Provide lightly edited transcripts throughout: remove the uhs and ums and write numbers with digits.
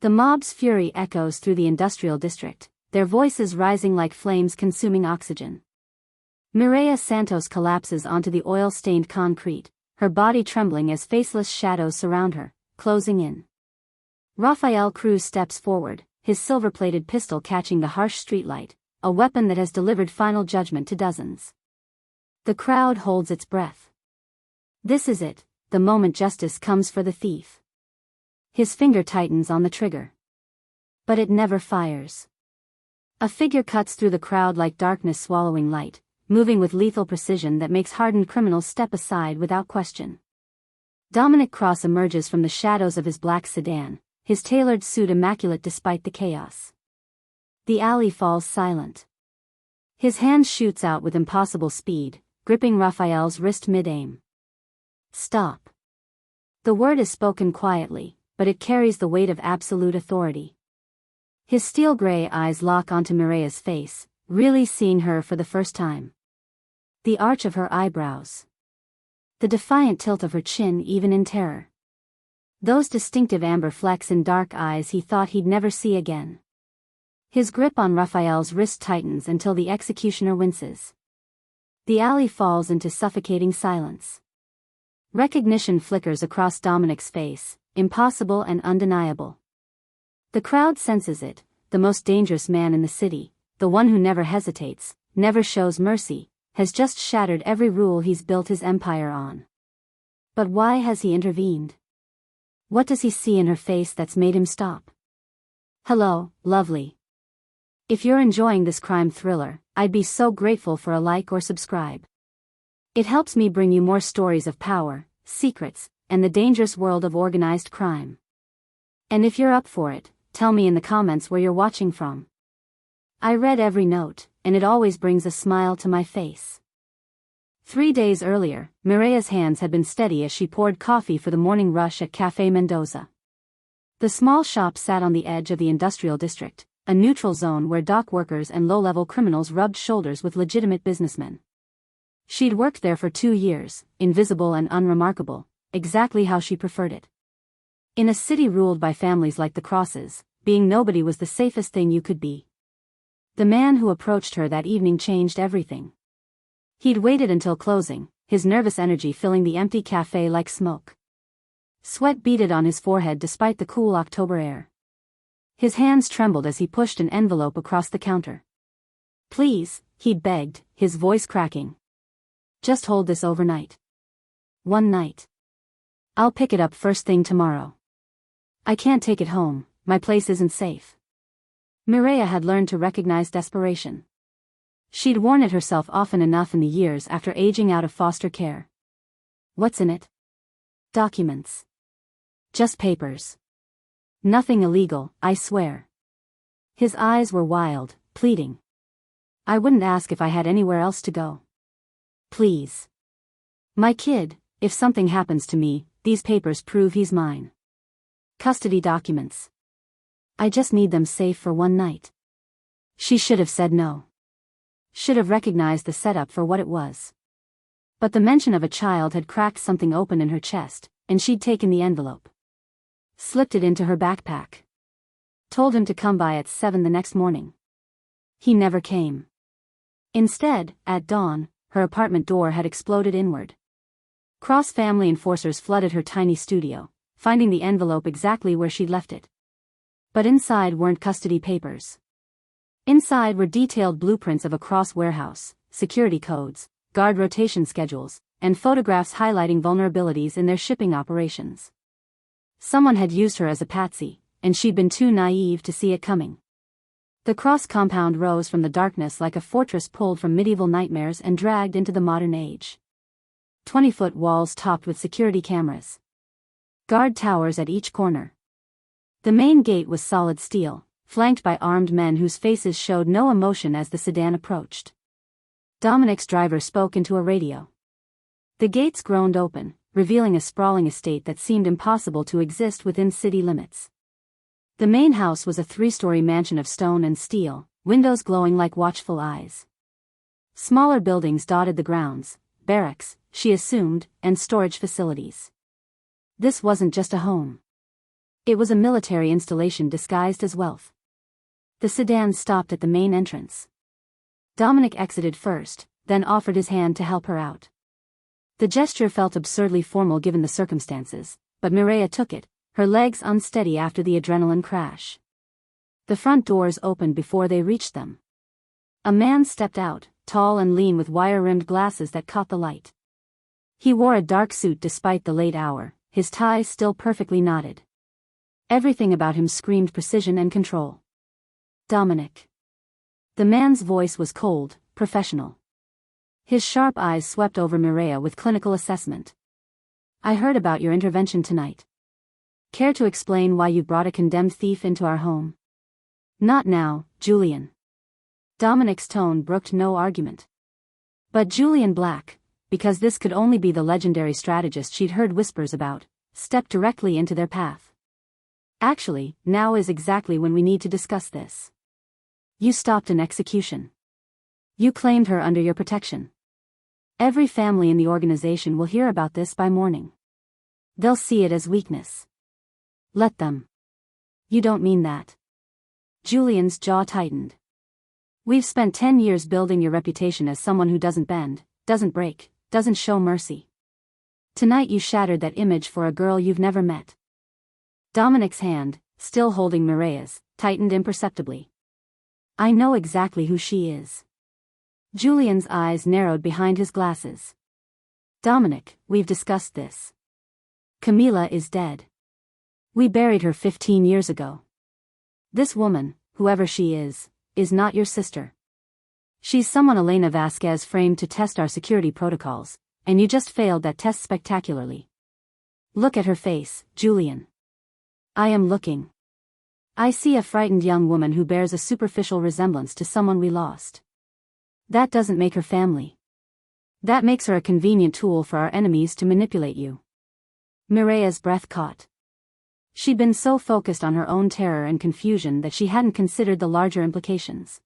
The mob's fury echoes through the industrial district, their voices rising like flames consuming oxygen. Mireya Santos collapses onto the oil-stained concrete, her body trembling as faceless shadows surround her, closing in. Rafael Cruz steps forward, his silver-plated pistol catching the harsh streetlight, a weapon that has delivered final judgment to dozens. The crowd holds its breath. This is it, the moment justice comes for the thief. His finger tightens on the trigger. But it never fires. A figure cuts through the crowd like darkness swallowing light, moving with lethal precision that makes hardened criminals step aside without question. Dominic Cross emerges from the shadows of his black sedan, his tailored suit immaculate despite the chaos. The alley falls silent. His hand shoots out with impossible speed, gripping Raphael's wrist mid-aim. Stop. The word is spoken quietly, but it carries the weight of absolute authority. His steel-gray eyes lock onto Mireya's face, really seeing her for the first time. The arch of her eyebrows. The defiant tilt of her chin even in terror. Those distinctive amber flecks in dark eyes he thought he'd never see again. His grip on Raphael's wrist tightens until the executioner winces. The alley falls into suffocating silence. Recognition flickers across Dominic's face, impossible and undeniable. The crowd senses it, the most dangerous man in the city, the one who never hesitates, never shows mercy, has just shattered every rule he's built his empire on. But why has he intervened? What does he see in her face that's made him stop? Hello, lovely. If you're enjoying this crime thriller, I'd be so grateful for a like or subscribe. It helps me bring you more stories of power, secrets, and the dangerous world of organized crime. And if you're up for it, tell me in the comments where you're watching from. I read every note, and it always brings a smile to my face. 3 days earlier, Mireya's hands had been steady as she poured coffee for the morning rush at Café Mendoza. The small shop sat on the edge of the industrial district, a neutral zone where dock workers and low-level criminals rubbed shoulders with legitimate businessmen. She'd worked there for 2 years, invisible and unremarkable, exactly how she preferred it. In a city ruled by families like the Crosses, being nobody was the safest thing you could be. The man who approached her that evening changed everything. He'd waited until closing, his nervous energy filling the empty cafe like smoke. Sweat beaded on his forehead despite the cool October air. His hands trembled as he pushed an envelope across the counter. Please, he'd begged, his voice cracking. Just hold this overnight. One night. I'll pick it up first thing tomorrow. I can't take it home, my place isn't safe. Mireya had learned to recognize desperation. She'd worn it herself often enough in the years after aging out of foster care. What's in it? Documents. Just papers. Nothing illegal, I swear. His eyes were wild, pleading. I wouldn't ask if I had anywhere else to go. Please. My kid, if something happens to me, these papers prove he's mine. Custody documents. I just need them safe for one night. She should have said no. Should have recognized the setup for what it was. But the mention of a child had cracked something open in her chest, and she'd taken the envelope. Slipped it into her backpack. Told him to come by at 7 the next morning. He never came. Instead, at dawn, her apartment door had exploded inward. Cross family enforcers flooded her tiny studio, finding the envelope exactly where she'd left it. But inside weren't custody papers. Inside were detailed blueprints of a Cross warehouse, security codes, guard rotation schedules, and photographs highlighting vulnerabilities in their shipping operations. Someone had used her as a patsy, and she'd been too naive to see it coming. The Cross compound rose from the darkness like a fortress pulled from medieval nightmares and dragged into the modern age. 20-foot walls topped with security cameras. Guard towers at each corner. The main gate was solid steel, flanked by armed men whose faces showed no emotion as the sedan approached. Dominic's driver spoke into a radio. The gates groaned open, revealing a sprawling estate that seemed impossible to exist within city limits. The main house was a 3-story mansion of stone and steel, windows glowing like watchful eyes. Smaller buildings dotted the grounds, barracks, she assumed, and storage facilities. This wasn't just a home. It was a military installation disguised as wealth. The sedan stopped at the main entrance. Dominic exited first, then offered his hand to help her out. The gesture felt absurdly formal given the circumstances, but Mireya took it, her legs unsteady after the adrenaline crash. The front doors opened before they reached them. A man stepped out, tall and lean with wire-rimmed glasses that caught the light. He wore a dark suit despite the late hour, his tie still perfectly knotted. Everything about him screamed precision and control. Dominic. The man's voice was cold, professional. His sharp eyes swept over Mireya with clinical assessment. I heard about your intervention tonight. Care to explain why you brought a condemned thief into our home? Not now, Julian. Dominic's tone brooked no argument. But Julian Black, because this could only be the legendary strategist she'd heard whispers about, stepped directly into their path. Actually, now is exactly when we need to discuss this. You stopped an execution. You claimed her under your protection. Every family in the organization will hear about this by morning. They'll see it as weakness. Let them. You don't mean that. Julian's jaw tightened. We've spent 10 years building your reputation as someone who doesn't bend, doesn't break, doesn't show mercy. Tonight you shattered that image for a girl you've never met. Dominic's hand, still holding Mireya's, tightened imperceptibly. I know exactly who she is. Julian's eyes narrowed behind his glasses. Dominic, we've discussed this. Camila is dead. We buried her 15 years ago. This woman, whoever she is not your sister. She's someone Elena Vasquez framed to test our security protocols, and you just failed that test spectacularly. Look at her face, Julian. I am looking. I see a frightened young woman who bears a superficial resemblance to someone we lost. That doesn't make her family. That makes her a convenient tool for our enemies to manipulate you. Mireya's breath caught. She'd been so focused on her own terror and confusion that she hadn't considered the larger implications.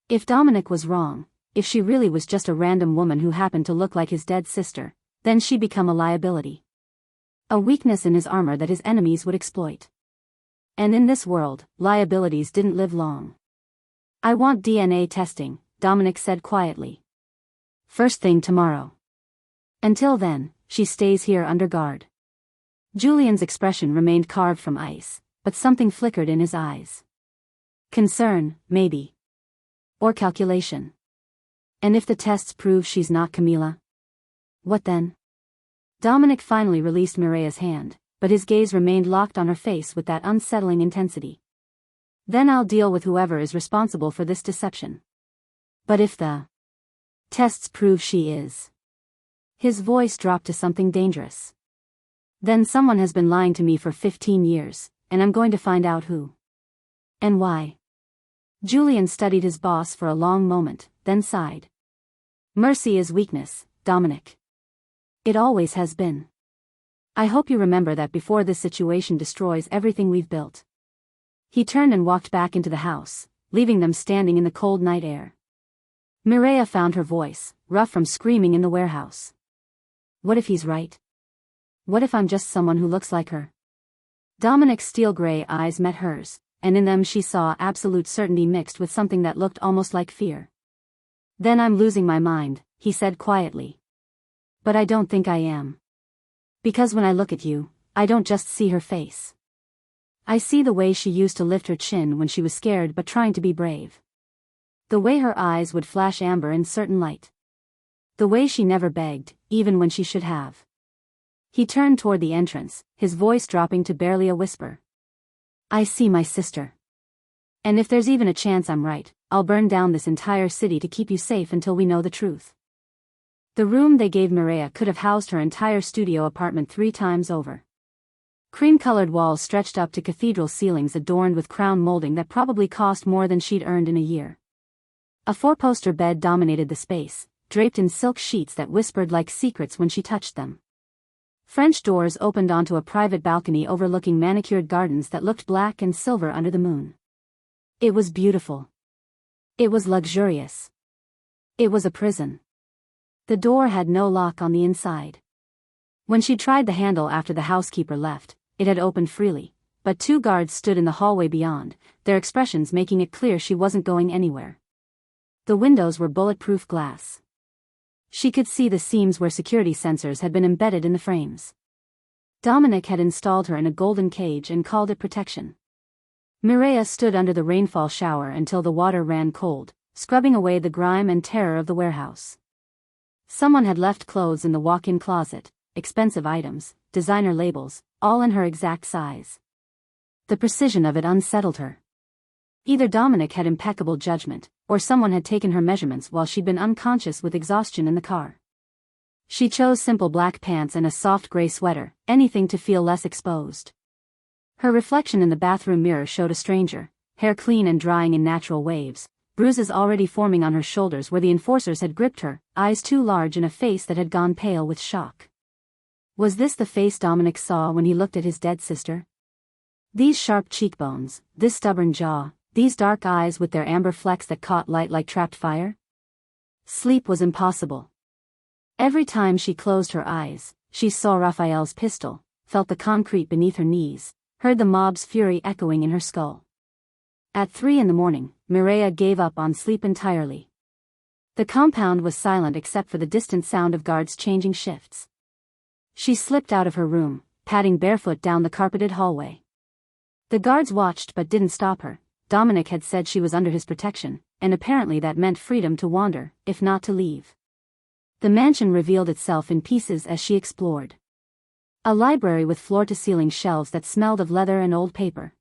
If Dominic was wrong, if she really was just a random woman who happened to look like his dead sister, then she'd become a liability. A weakness in his armor that his enemies would exploit. And in this world, liabilities didn't live long. I want DNA testing, Dominic said quietly. First thing tomorrow. Until then, she stays here under guard. Julian's expression remained carved from ice, but something flickered in his eyes. Concern, maybe. Or calculation. And if the tests prove she's not Camila? What then? Dominic finally released Mireya's hand, but his gaze remained locked on her face with that unsettling intensity. Then I'll deal with whoever is responsible for this deception. But if the tests prove she is... His voice dropped to something dangerous. Then someone has been lying to me for 15 years, and I'm going to find out who. And why. Julian studied his boss for a long moment, then sighed. Mercy is weakness, Dominic. It always has been. I hope you remember that before this situation destroys everything we've built. He turned and walked back into the house, leaving them standing in the cold night air. Mireya found her voice, rough from screaming in the warehouse. What if he's right? What if I'm just someone who looks like her? Dominic's steel-gray eyes met hers, and in them she saw absolute certainty mixed with something that looked almost like fear. Then I'm losing my mind, he said quietly. But I don't think I am. Because when I look at you, I don't just see her face. I see the way she used to lift her chin when she was scared but trying to be brave. The way her eyes would flash amber in certain light. The way she never begged, even when she should have. He turned toward the entrance, his voice dropping to barely a whisper. I see my sister. And if there's even a chance I'm right, I'll burn down this entire city to keep you safe until we know the truth. The room they gave Mireya could have housed her entire studio apartment 3 times over. Cream-colored walls stretched up to cathedral ceilings adorned with crown molding that probably cost more than she'd earned in a year. A 4-poster bed dominated the space, draped in silk sheets that whispered like secrets when she touched them. French doors opened onto a private balcony overlooking manicured gardens that looked black and silver under the moon. It was beautiful. It was luxurious. It was a prison. The door had no lock on the inside. When she tried the handle after the housekeeper left, it had opened freely, but 2 guards stood in the hallway beyond, their expressions making it clear she wasn't going anywhere. The windows were bulletproof glass. She could see the seams where security sensors had been embedded in the frames. Dominic had installed her in a golden cage and called it protection. Mireya stood under the rainfall shower until the water ran cold, scrubbing away the grime and terror of the warehouse. Someone had left clothes in the walk-in closet, expensive items, designer labels, all in her exact size. The precision of it unsettled her. Either Dominic had impeccable judgment, or someone had taken her measurements while she'd been unconscious with exhaustion in the car. She chose simple black pants and a soft gray sweater, anything to feel less exposed. Her reflection in the bathroom mirror showed a stranger, hair clean and drying in natural waves, bruises already forming on her shoulders where the enforcers had gripped her, eyes too large in a face that had gone pale with shock. Was this the face Dominic saw when he looked at his dead sister? These sharp cheekbones, this stubborn jaw, these dark eyes with their amber flecks that caught light like trapped fire? Sleep was impossible. Every time she closed her eyes, she saw Raphael's pistol, felt the concrete beneath her knees, heard the mob's fury echoing in her skull. At 3 a.m, Mireya gave up on sleep entirely. The compound was silent except for the distant sound of guards changing shifts. She slipped out of her room, padding barefoot down the carpeted hallway. The guards watched but didn't stop her. Dominic had said she was under his protection, and apparently that meant freedom to wander, if not to leave. The mansion revealed itself in pieces as she explored. A library with floor-to-ceiling shelves that smelled of leather and old paper.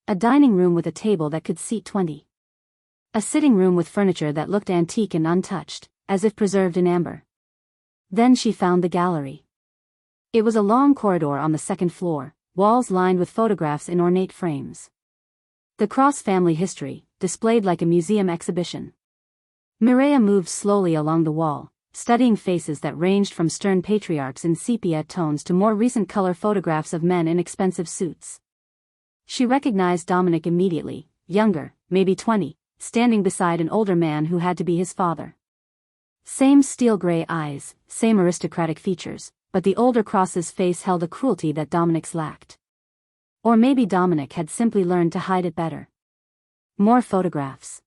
A dining room with a table that could seat 20. A sitting room with furniture that looked antique and untouched, as if preserved in amber. Then she found the gallery. It was a long corridor on the second floor, walls lined with photographs in ornate frames. The Cross family history, displayed like a museum exhibition. Mireya moved slowly along the wall, studying faces that ranged from stern patriarchs in sepia tones to more recent color photographs of men in expensive suits. She recognized Dominic immediately, younger, maybe 20, standing beside an older man who had to be his father. Same steel-gray eyes, same aristocratic features, but the older Cross's face held a cruelty that Dominic's lacked. Or maybe Dominic had simply learned to hide it better. More photographs.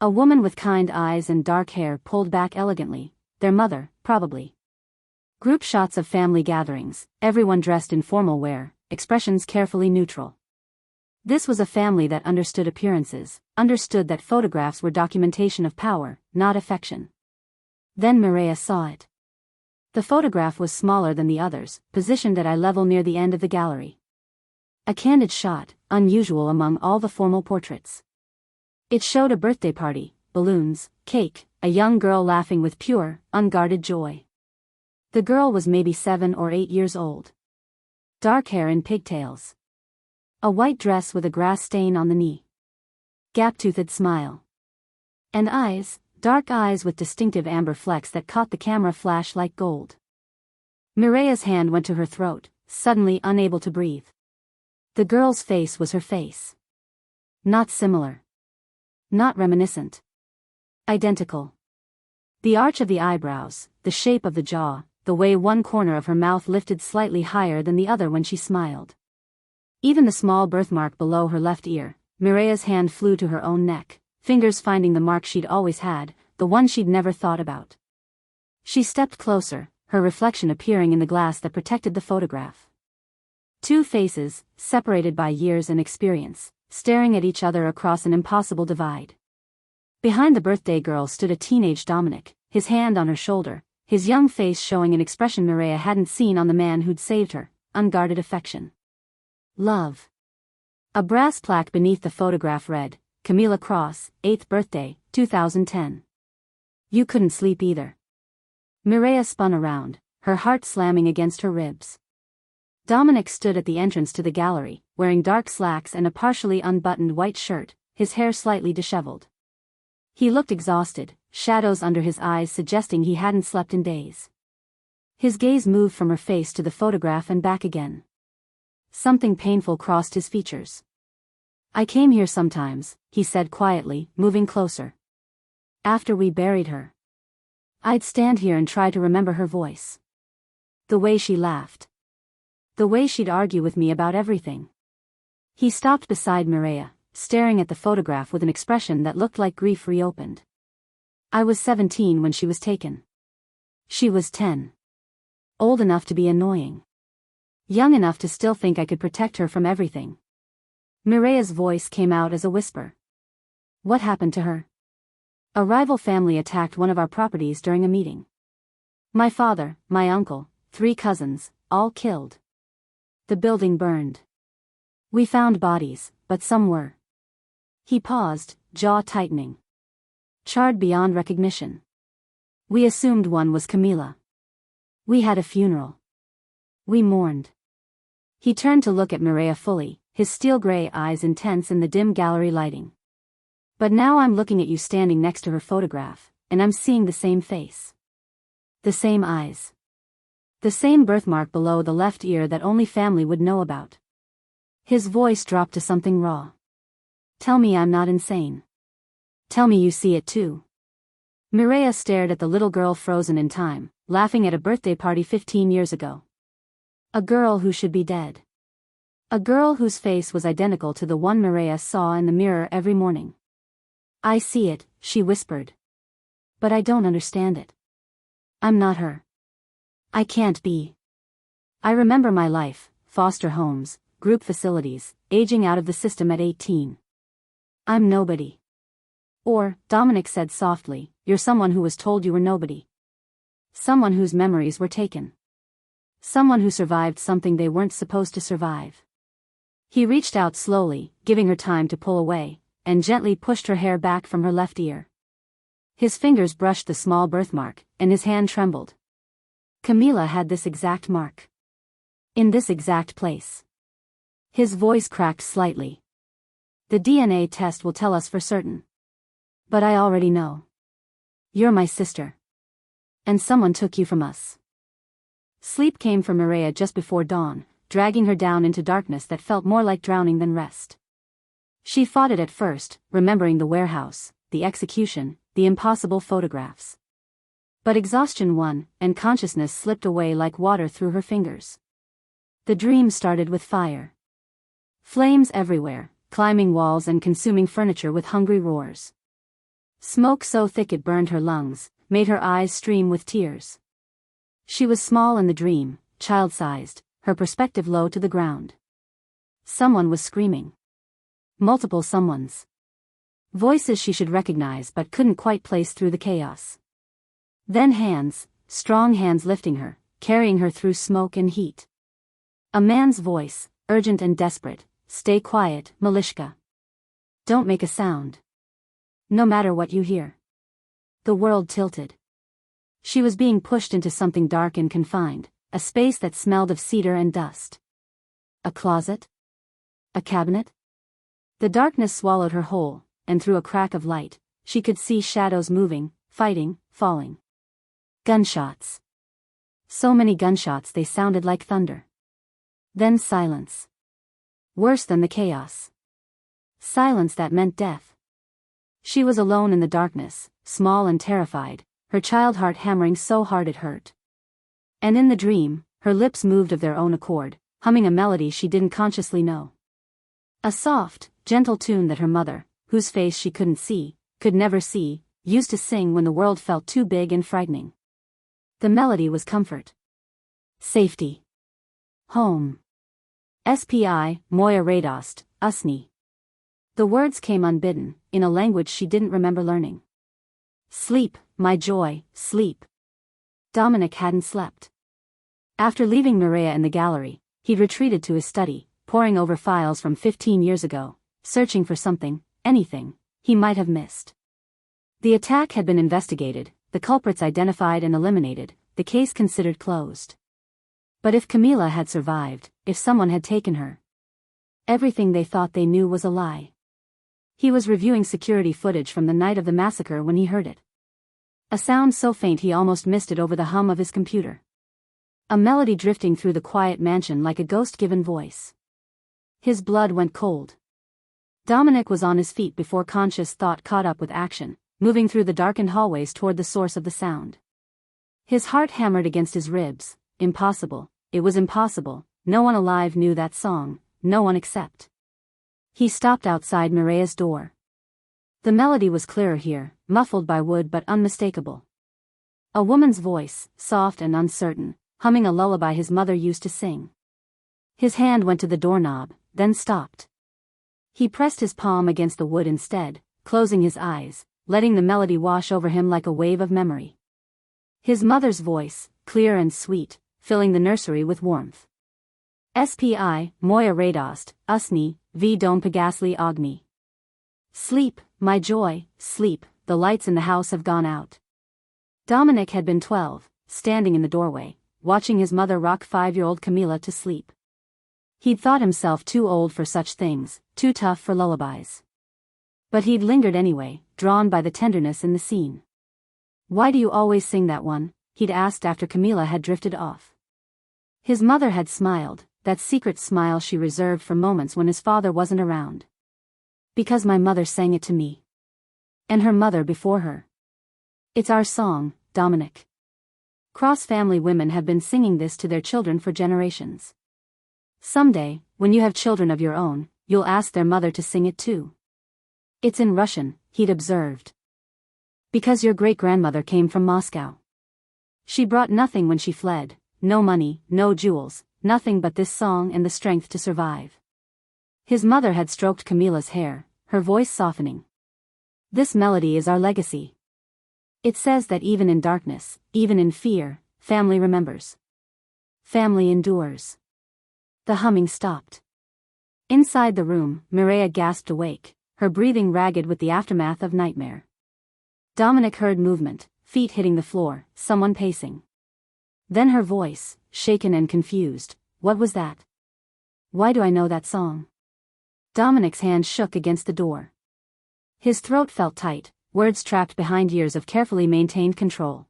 A woman with kind eyes and dark hair pulled back elegantly, their mother, probably. Group shots of family gatherings, everyone dressed in formal wear, expressions carefully neutral. This was a family that understood appearances, understood that photographs were documentation of power, not affection. Then Mireya saw it. The photograph was smaller than the others, positioned at eye level near the end of the gallery. A candid shot, unusual among all the formal portraits. It showed a birthday party, balloons, cake, a young girl laughing with pure, unguarded joy. The girl was maybe 7 or 8 years old. Dark hair in pigtails. A white dress with a grass stain on the knee. Gap-toothed smile. And eyes, dark eyes with distinctive amber flecks that caught the camera flash like gold. Mireya's hand went to her throat, suddenly unable to breathe. The girl's face was her face. Not similar. Not reminiscent. Identical. The arch of the eyebrows, the shape of the jaw, the way one corner of her mouth lifted slightly higher than the other when she smiled. Even the small birthmark below her left ear. Mireya's hand flew to her own neck, fingers finding the mark she'd always had, the one she'd never thought about. She stepped closer, her reflection appearing in the glass that protected the photograph. 2 faces, separated by years and experience, staring at each other across an impossible divide. Behind the birthday girl stood a teenage Dominic, his hand on her shoulder, his young face showing an expression Mireya hadn't seen on the man who'd saved her, unguarded affection. Love. A brass plaque beneath the photograph read, Camila Cross, 8th birthday, 2010. You couldn't sleep either. Mireya spun around, her heart slamming against her ribs. Dominic stood at the entrance to the gallery, wearing dark slacks and a partially unbuttoned white shirt, his hair slightly disheveled. He looked exhausted, shadows under his eyes suggesting he hadn't slept in days. His gaze moved from her face to the photograph and back again. Something painful crossed his features. I came here sometimes, he said quietly, moving closer. After we buried her. I'd stand here and try to remember her voice. The way she laughed. The way she'd argue with me about everything. He stopped beside Mireia, staring at the photograph with an expression that looked like grief reopened. I was 17 when she was taken. She was 10. Old enough to be annoying. Young enough to still think I could protect her from everything. Mireia's voice came out as a whisper. What happened to her? A rival family attacked one of our properties during a meeting. My father, my uncle, 3 cousins, all killed. The building burned. We found bodies, but some were. He paused, jaw tightening. Charred beyond recognition. We assumed one was Camila. We had a funeral. We mourned. He turned to look at Mireia fully, his steel-gray eyes intense in the dim gallery lighting. But now I'm looking at you standing next to her photograph, and I'm seeing the same face. The same eyes. The same birthmark below the left ear that only family would know about. His voice dropped to something raw. Tell me I'm not insane. Tell me you see it too. Mireia stared at the little girl frozen in time, laughing at a birthday party 15 years ago. A girl who should be dead. A girl whose face was identical to the one Mireia saw in the mirror every morning. I see it, she whispered. But I don't understand it. I'm not her. I can't be. I remember my life, foster homes, group facilities, aging out of the system at 18. I'm nobody. Or, Dominic said softly, you're someone who was told you were nobody. Someone whose memories were taken. Someone who survived something they weren't supposed to survive. He reached out slowly, giving her time to pull away, and gently pushed her hair back from her left ear. His fingers brushed the small birthmark, and his hand trembled. Camila had this exact mark. In this exact place. His voice cracked slightly. The DNA test will tell us for certain. But I already know. You're my sister. And someone took you from us. Sleep came for Mireia just before dawn, dragging her down into darkness that felt more like drowning than rest. She fought it at first, remembering the warehouse, the execution, the impossible photographs. But exhaustion won, and consciousness slipped away like water through her fingers. The dream started with fire. Flames everywhere, climbing walls and consuming furniture with hungry roars. Smoke so thick it burned her lungs, made her eyes stream with tears. She was small in the dream, child-sized, her perspective low to the ground. Someone was screaming. Multiple someones. Voices she should recognize but couldn't quite place through the chaos. Then hands, strong hands lifting her, carrying her through smoke and heat. A man's voice, urgent and desperate, stay quiet, Malishka. Don't make a sound. No matter what you hear. The world tilted. She was being pushed into something dark and confined, a space that smelled of cedar and dust. A closet? A cabinet? The darkness swallowed her whole, and through a crack of light, she could see shadows moving, fighting, falling. Gunshots. So many gunshots they sounded like thunder. Then silence. Worse than the chaos. Silence that meant death. She was alone in the darkness, small and terrified, her child heart hammering so hard it hurt. And in the dream, her lips moved of their own accord, humming a melody she didn't consciously know. A soft, gentle tune that her mother, whose face she couldn't see, could never see, used to sing when the world felt too big and frightening. The melody was comfort. Safety. Home. SPI, Moja Radost, Usni. The words came unbidden, in a language she didn't remember learning. Sleep, my joy, sleep. Dominic hadn't slept. After leaving Mireia in the gallery, he'd retreated to his study, poring over files from 15 years ago, searching for something, anything, he might have missed. The attack had been investigated, the culprits identified and eliminated, the case considered closed. But if Camila had survived, if someone had taken her, everything they thought they knew was a lie. He was reviewing security footage from the night of the massacre when he heard it. A sound so faint he almost missed it over the hum of his computer. A melody drifting through the quiet mansion like a ghost-given voice. His blood went cold. Dominic was on his feet before conscious thought caught up with action, moving through the darkened hallways toward the source of the sound. His heart hammered against his ribs. Impossible, it was impossible, no one alive knew that song, no one except He stopped outside Mireya's door. The melody was clearer here, muffled by wood but unmistakable. A woman's voice, soft and uncertain, humming a lullaby his mother used to sing. His hand went to the doorknob, then stopped. He pressed his palm against the wood instead, closing his eyes, letting the melody wash over him like a wave of memory. His mother's voice, clear and sweet, filling the nursery with warmth. Spi, moja radost, usni, v dom pagasli ogni. Sleep, my joy, sleep, the lights in the house have gone out. Dominic had been 12, standing in the doorway, watching his mother rock 5-year-old Camila to sleep. He'd thought himself too old for such things, too tough for lullabies. But he'd lingered anyway, drawn by the tenderness in the scene. Why do you always sing that one? He'd asked after Camila had drifted off. His mother had smiled, that secret smile she reserved for moments when his father wasn't around. Because my mother sang it to me. And her mother before her. It's our song, Dominic. Cross-family women have been singing this to their children for generations. Someday, when you have children of your own, you'll ask their mother to sing it too. It's in Russian, he'd observed. Because your great-grandmother came from Moscow. She brought nothing when she fled, no money, no jewels, nothing but this song and the strength to survive. His mother had stroked Camila's hair, her voice softening. This melody is our legacy. It says that even in darkness, even in fear, family remembers. Family endures. The humming stopped. Inside the room, Mireya gasped awake, her breathing ragged with the aftermath of nightmare. Dominic heard movement, feet hitting the floor, someone pacing. Then her voice, shaken and confused, what was that? Why do I know that song? Dominic's hand shook against the door. His throat felt tight, words trapped behind years of carefully maintained control.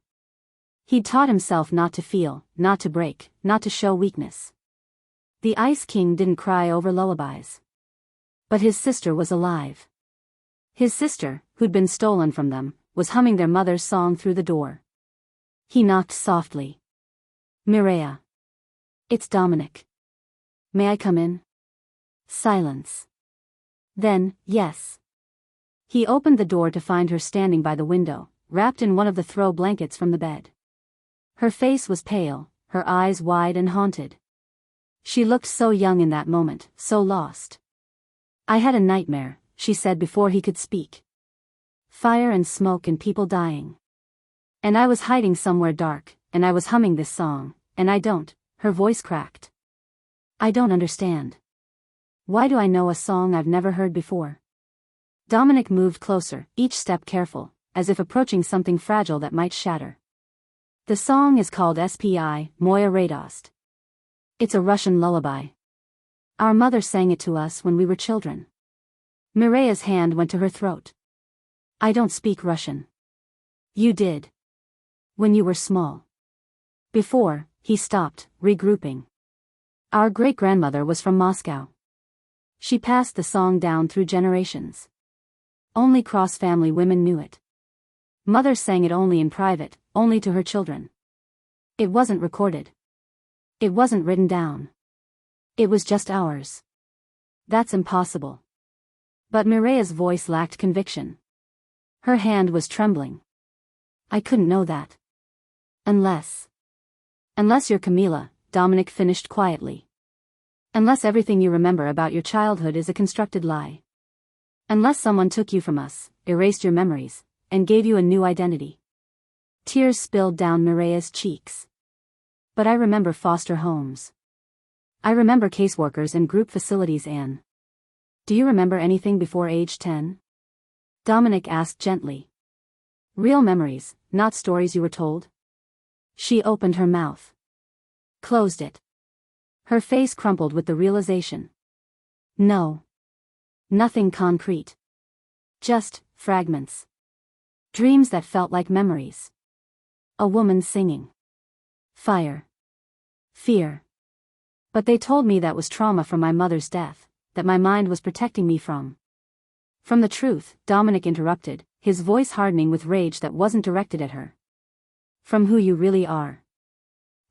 He'd taught himself not to feel, not to break, not to show weakness. The Ice King didn't cry over lullabies. But his sister was alive. His sister, who'd been stolen from them, was humming their mother's song through the door. He knocked softly. Mireya. It's Dominic. May I come in? Silence. Then, yes. He opened the door to find her standing by the window, wrapped in one of the throw blankets from the bed. Her face was pale, her eyes wide and haunted. She looked so young in that moment, so lost. I had a nightmare, she said before he could speak. Fire and smoke and people dying. And I was hiding somewhere dark, and I was humming this song, and I don't, her voice cracked. I don't understand. Why do I know a song I've never heard before? Dominic moved closer, each step careful, as if approaching something fragile that might shatter. The song is called Spi, moja radost. It's a Russian lullaby. Our mother sang it to us when we were children. Mireya's hand went to her throat. I don't speak Russian. You did. When you were small. Before, he stopped, regrouping. Our great-grandmother was from Moscow. She passed the song down through generations. Only cross-family women knew it. Mother sang it only in private, only to her children. It wasn't recorded. It wasn't written down. It was just ours. That's impossible. But Mireya's voice lacked conviction. Her hand was trembling. I couldn't know that. Unless you're Camila, Dominic finished quietly. Unless everything you remember about your childhood is a constructed lie. Unless someone took you from us, erased your memories, and gave you a new identity. Tears spilled down Mireya's cheeks. But I remember foster homes. I remember caseworkers and group facilities. Anne. Do you remember anything before age 10? Dominic asked gently. Real memories, not stories you were told? She opened her mouth. Closed it. Her face crumpled with the realization. No. Nothing concrete. Just fragments. Dreams that felt like memories. A woman singing. Fire. Fear. But they told me that was trauma from my mother's death, that my mind was protecting me from. From the truth, Dominic interrupted, his voice hardening with rage that wasn't directed at her. From who you really are.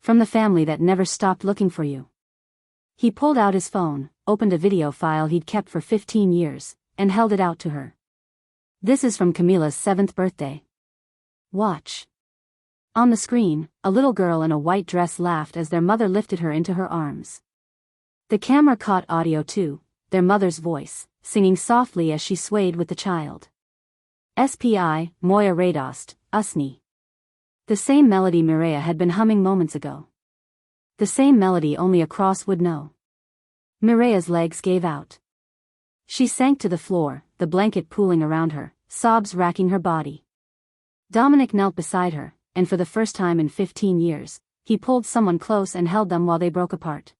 From the family that never stopped looking for you. He pulled out his phone, opened a video file he'd kept for 15 years, and held it out to her. This is from Camila's 7th birthday. Watch. On the screen, a little girl in a white dress laughed as their mother lifted her into her arms. The camera caught audio too, their mother's voice, singing softly as she swayed with the child. SPI, Moja radost, usni. The same melody Mireia had been humming moments ago. The same melody only a cross would know. Mireia's legs gave out. She sank to the floor, the blanket pooling around her, sobs racking her body. Dominic knelt beside her, and for the first time in 15 years, he pulled someone close and held them while they broke apart.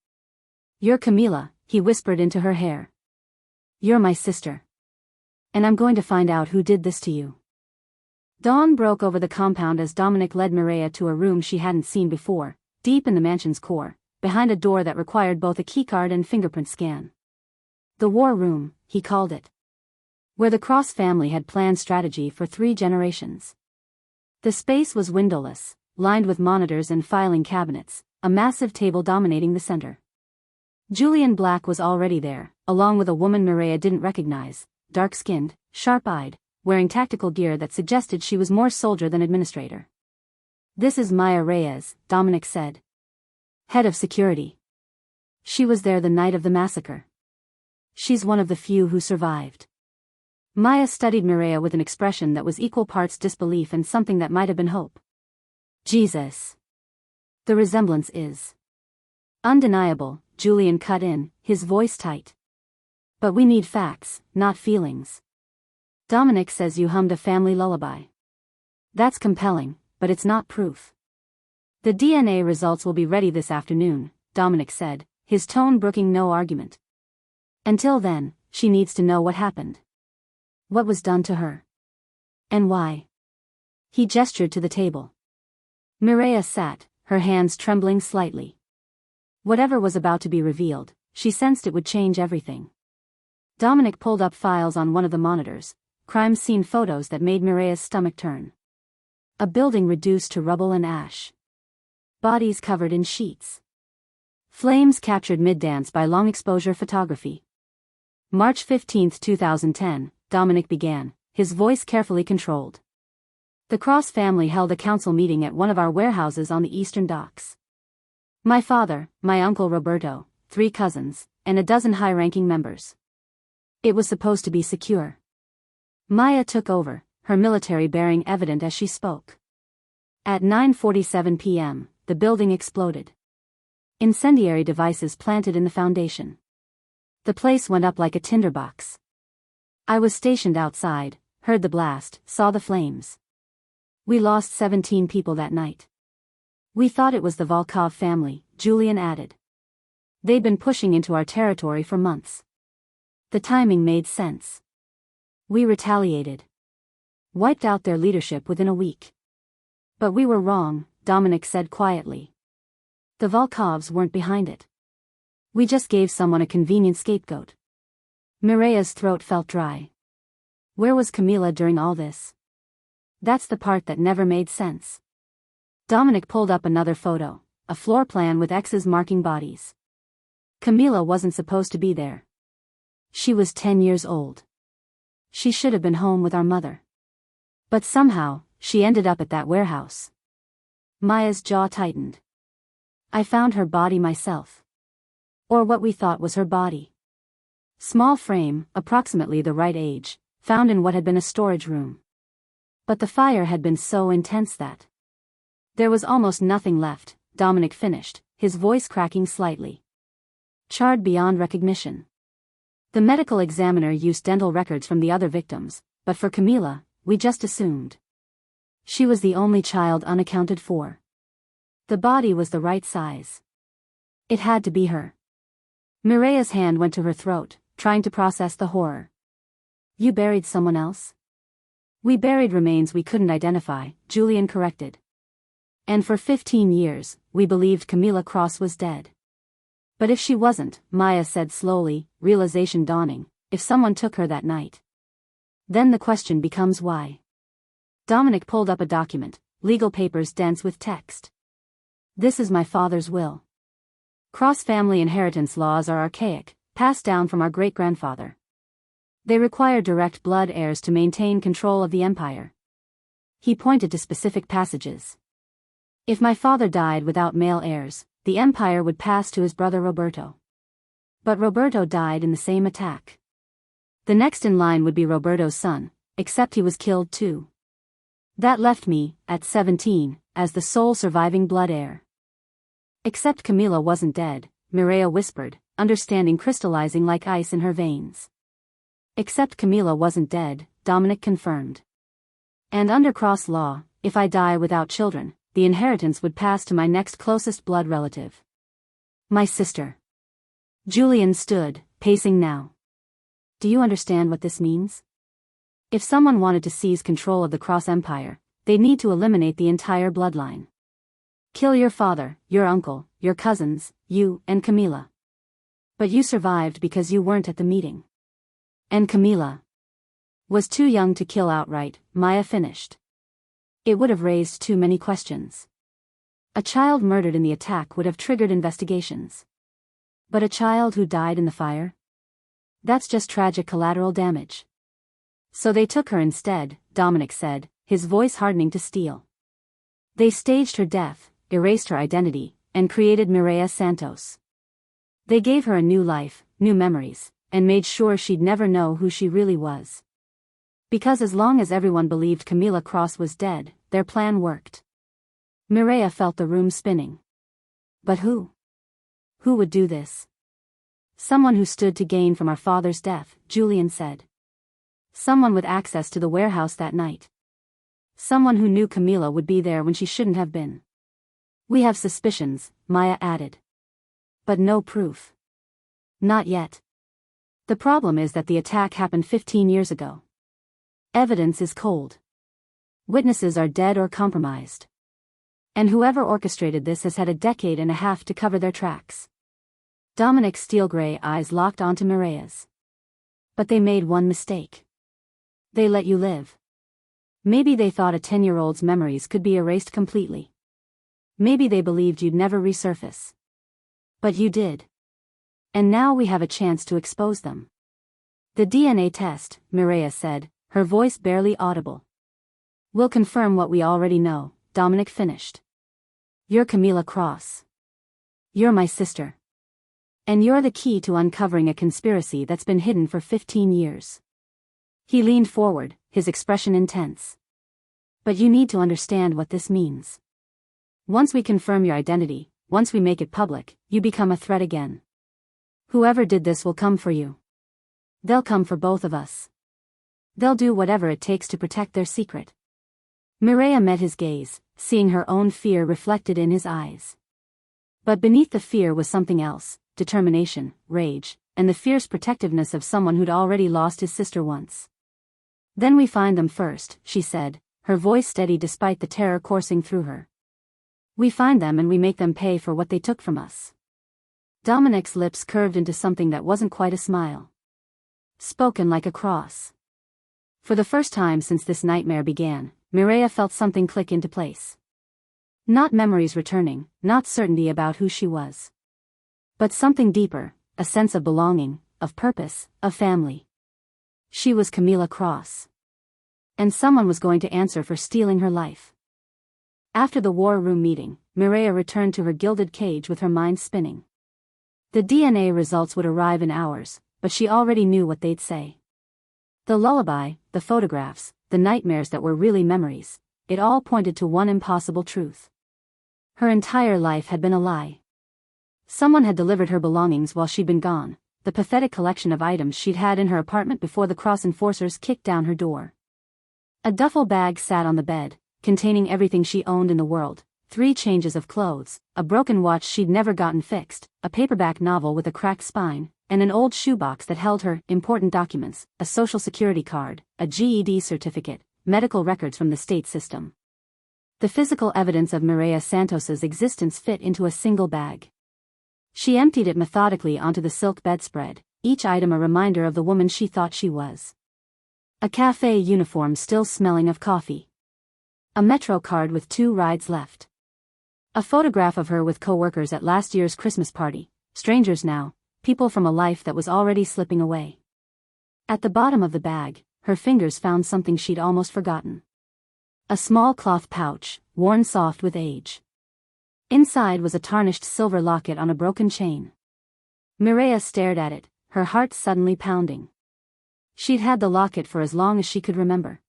"You're Camila," he whispered into her hair. "You're my sister. And I'm going to find out who did this to you." Dawn broke over the compound as Dominic led Mireia to a room she hadn't seen before, deep in the mansion's core, behind a door that required both a keycard and fingerprint scan. The war room, he called it. Where the Cross family had planned strategy for 3 generations. The space was windowless, lined with monitors and filing cabinets, a massive table dominating the center. Julian Black was already there, along with a woman Mireia didn't recognize, dark-skinned, sharp-eyed, wearing tactical gear that suggested she was more soldier than administrator. "This is Maya Reyes," Dominic said. "Head of security. She was there the night of the massacre. She's one of the few who survived." Maya studied Mireia with an expression that was equal parts disbelief and something that might have been hope. "Jesus. The resemblance is undeniable," Julian cut in, his voice tight. "But we need facts, not feelings. Dominic says you hummed a family lullaby. That's compelling, but it's not proof." "The DNA results will be ready this afternoon," Dominic said, his tone brooking no argument. "Until then, she needs to know what happened. What was done to her. And why." He gestured to the table. Mireia sat, her hands trembling slightly. Whatever was about to be revealed, she sensed it would change everything. Dominic pulled up files on one of the monitors, crime scene photos that made Mireia's stomach turn. A building reduced to rubble and ash. Bodies covered in sheets. Flames captured mid-dance by long-exposure photography. March 15, 2010, Dominic began, his voice carefully controlled. "The Cross family held a council meeting at one of our warehouses on the eastern docks. My father, my uncle Roberto, 3 cousins, and a dozen high-ranking members. It was supposed to be secure." Maya took over, her military bearing evident as she spoke. At 9:47 p.m., the building exploded. Incendiary devices planted in the foundation. The place went up like a tinderbox. I was stationed outside, heard the blast, saw the flames. We lost 17 people that night. We thought it was the Volkov family, Julian added. They'd been pushing into our territory for months. The timing made sense. We retaliated. Wiped out their leadership within a week. But we were wrong, Dominic said quietly. The Volkovs weren't behind it. We just gave someone a convenient scapegoat. Mireia's throat felt dry. Where was Camila during all this? That's the part that never made sense. Dominic pulled up another photo, a floor plan with X's marking bodies. Camila wasn't supposed to be there. She was 10 years old. She should have been home with our mother. But somehow, she ended up at that warehouse. Maya's jaw tightened. I found her body myself. Or what we thought was her body. Small frame, approximately the right age, found in what had been a storage room. But the fire had been so intense that there was almost nothing left, Dominic finished, his voice cracking slightly. Charred beyond recognition. The medical examiner used dental records from the other victims, but for Camila, we just assumed. She was the only child unaccounted for. The body was the right size. It had to be her. Mireia's hand went to her throat, trying to process the horror. You buried someone else? We buried remains we couldn't identify, Julian corrected. And for 15 years, we believed Camila Cross was dead. But if she wasn't, Maya said slowly, realization dawning, if someone took her that night. Then the question becomes why. Dominic pulled up a document, legal papers dense with text. This is my father's will. Cross family inheritance laws are archaic, passed down from our great-grandfather. They require direct blood heirs to maintain control of the empire. He pointed to specific passages. If my father died without male heirs, the empire would pass to his brother Roberto. But Roberto died in the same attack. The next in line would be Roberto's son, except he was killed too. That left me, at 17, as the sole surviving blood heir. Except Camila wasn't dead, Mireia whispered, understanding crystallizing like ice in her veins. Except Camila wasn't dead, Dominic confirmed. And under cross law, if I die without children, the inheritance would pass to my next closest blood relative. My sister. Julian stood, pacing now. Do you understand what this means? If someone wanted to seize control of the Cross Empire, they'd need to eliminate the entire bloodline. Kill your father, your uncle, your cousins, you, and Camila. But you survived because you weren't at the meeting. And Camila was too young to kill outright, Maya finished. It would have raised too many questions. A child murdered in the attack would have triggered investigations. But a child who died in the fire? That's just tragic collateral damage. So they took her instead, Dominic said, his voice hardening to steel. They staged her death, erased her identity, and created Mireia Santos. They gave her a new life, new memories, and made sure she'd never know who she really was. Because as long as everyone believed Camila Cross was dead, their plan worked. Mireia felt the room spinning. But who? Who would do this? Someone who stood to gain from our father's death, Julian said. Someone with access to the warehouse that night. Someone who knew Camila would be there when she shouldn't have been. We have suspicions, Maya added. But no proof. Not yet. The problem is that the attack happened 15 years ago. Evidence is cold. Witnesses are dead or compromised. And whoever orchestrated this has had a decade and a half to cover their tracks. Dominic's steel-gray eyes locked onto Mireia's. But they made one mistake. They let you live. Maybe they thought a 10-year-old's memories could be erased completely. Maybe they believed you'd never resurface. But you did. And now we have a chance to expose them. The DNA test, Mireia said, her voice barely audible. Will confirm what we already know, Dominic finished. You're Camila Cross. You're my sister. And you're the key to uncovering a conspiracy that's been hidden for 15 years. He leaned forward, his expression intense. But you need to understand what this means. Once we confirm your identity, once we make it public, you become a threat again. Whoever did this will come for you. They'll come for both of us. They'll do whatever it takes to protect their secret. Mireia met his gaze, seeing her own fear reflected in his eyes. But beneath the fear was something else, determination, rage, and the fierce protectiveness of someone who'd already lost his sister once. Then we find them first, she said, her voice steady despite the terror coursing through her. We find them and we make them pay for what they took from us. Dominic's lips curved into something that wasn't quite a smile. Spoken like a cross. For the first time since this nightmare began, Mireia felt something click into place. Not memories returning, not certainty about who she was. But something deeper, a sense of belonging, of purpose, of family. She was Camila Cross. And someone was going to answer for stealing her life. After the war room meeting, Mireia returned to her gilded cage with her mind spinning. The DNA results would arrive in hours, but she already knew what they'd say. The lullaby, the photographs, the nightmares that were really memories, it all pointed to one impossible truth. Her entire life had been a lie. Someone had delivered her belongings while she'd been gone, the pathetic collection of items she'd had in her apartment before the Cross enforcers kicked down her door. A duffel bag sat on the bed, containing everything she owned in the world, 3 changes of clothes, a broken watch she'd never gotten fixed, a paperback novel with a cracked spine, and an old shoebox that held her important documents, a social security card, a GED certificate, medical records from the state system. The physical evidence of Mireia Santos's existence fit into a single bag. She emptied it methodically onto the silk bedspread, each item a reminder of the woman she thought she was. A cafe uniform still smelling of coffee. A metro card with 2 rides left. A photograph of her with co-workers at last year's Christmas party, strangers now, people from a life that was already slipping away. At the bottom of the bag, her fingers found something she'd almost forgotten. A small cloth pouch, worn soft with age. Inside was a tarnished silver locket on a broken chain. Mireya stared at it, her heart suddenly pounding. She'd had the locket for as long as she could remember.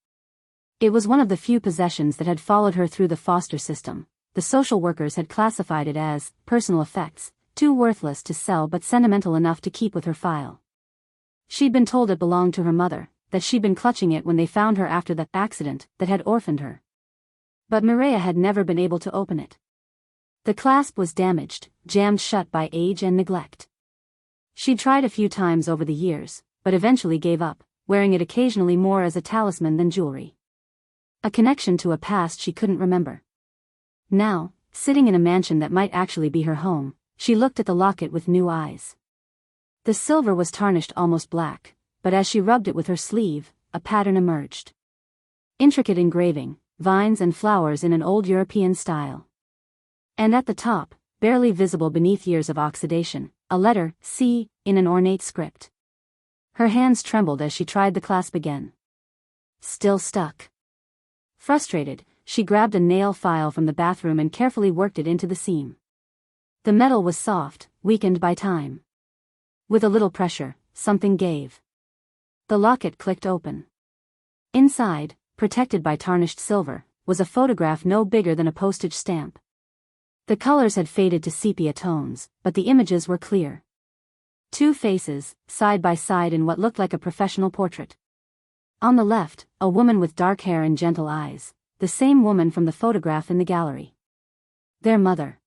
It was one of the few possessions that had followed her through the foster system. The social workers had classified it as personal effects, too worthless to sell but sentimental enough to keep with her file. She'd been told it belonged to her mother, that she'd been clutching it when they found her after the accident that had orphaned her. But Mireya had never been able to open it. The clasp was damaged, jammed shut by age and neglect. She'd tried a few times over the years, but eventually gave up, wearing it occasionally more as a talisman than jewelry. A connection to a past she couldn't remember. Now, sitting in a mansion that might actually be her home, she looked at the locket with new eyes. The silver was tarnished almost black, but as she rubbed it with her sleeve, a pattern emerged. Intricate engraving, vines and flowers in an old European style. And at the top, barely visible beneath years of oxidation, a letter, C, in an ornate script. Her hands trembled as she tried the clasp again. Still stuck. Frustrated, she grabbed a nail file from the bathroom and carefully worked it into the seam. The metal was soft, weakened by time. With a little pressure, something gave. The locket clicked open. Inside, protected by tarnished silver, was a photograph no bigger than a postage stamp. The colors had faded to sepia tones, but the images were clear. Two faces, side by side in what looked like a professional portrait. On the left, a woman with dark hair and gentle eyes, the same woman from the photograph in the gallery. Their mother.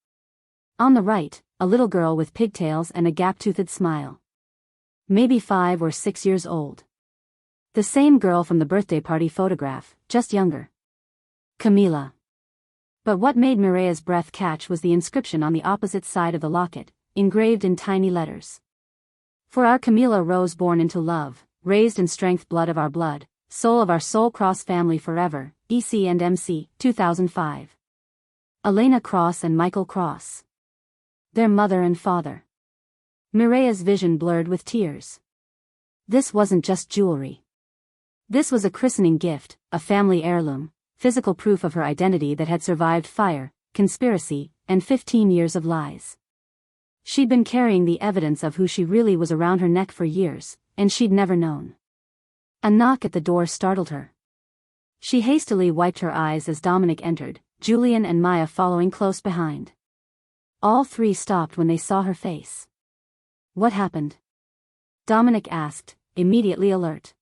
On the right, a little girl with pigtails and a gap-toothed smile. Maybe 5 or 6 years old. The same girl from the birthday party photograph, just younger. Camila. But what made Mireya's breath catch was the inscription on the opposite side of the locket, engraved in tiny letters. For our Camila Rose born into love, raised in strength blood of our blood, soul of our soul Cross family forever, EC and MC, 2005. Elena Cross and Michael Cross. Their mother and father. Mireya's vision blurred with tears. This wasn't just jewelry. This was a christening gift, a family heirloom, physical proof of her identity that had survived fire, conspiracy, and 15 years of lies. She'd been carrying the evidence of who she really was around her neck for years, and she'd never known. A knock at the door startled her. She hastily wiped her eyes as Dominic entered, Julian and Maya following close behind. All three stopped when they saw her face. What happened? Dominic asked, immediately alert.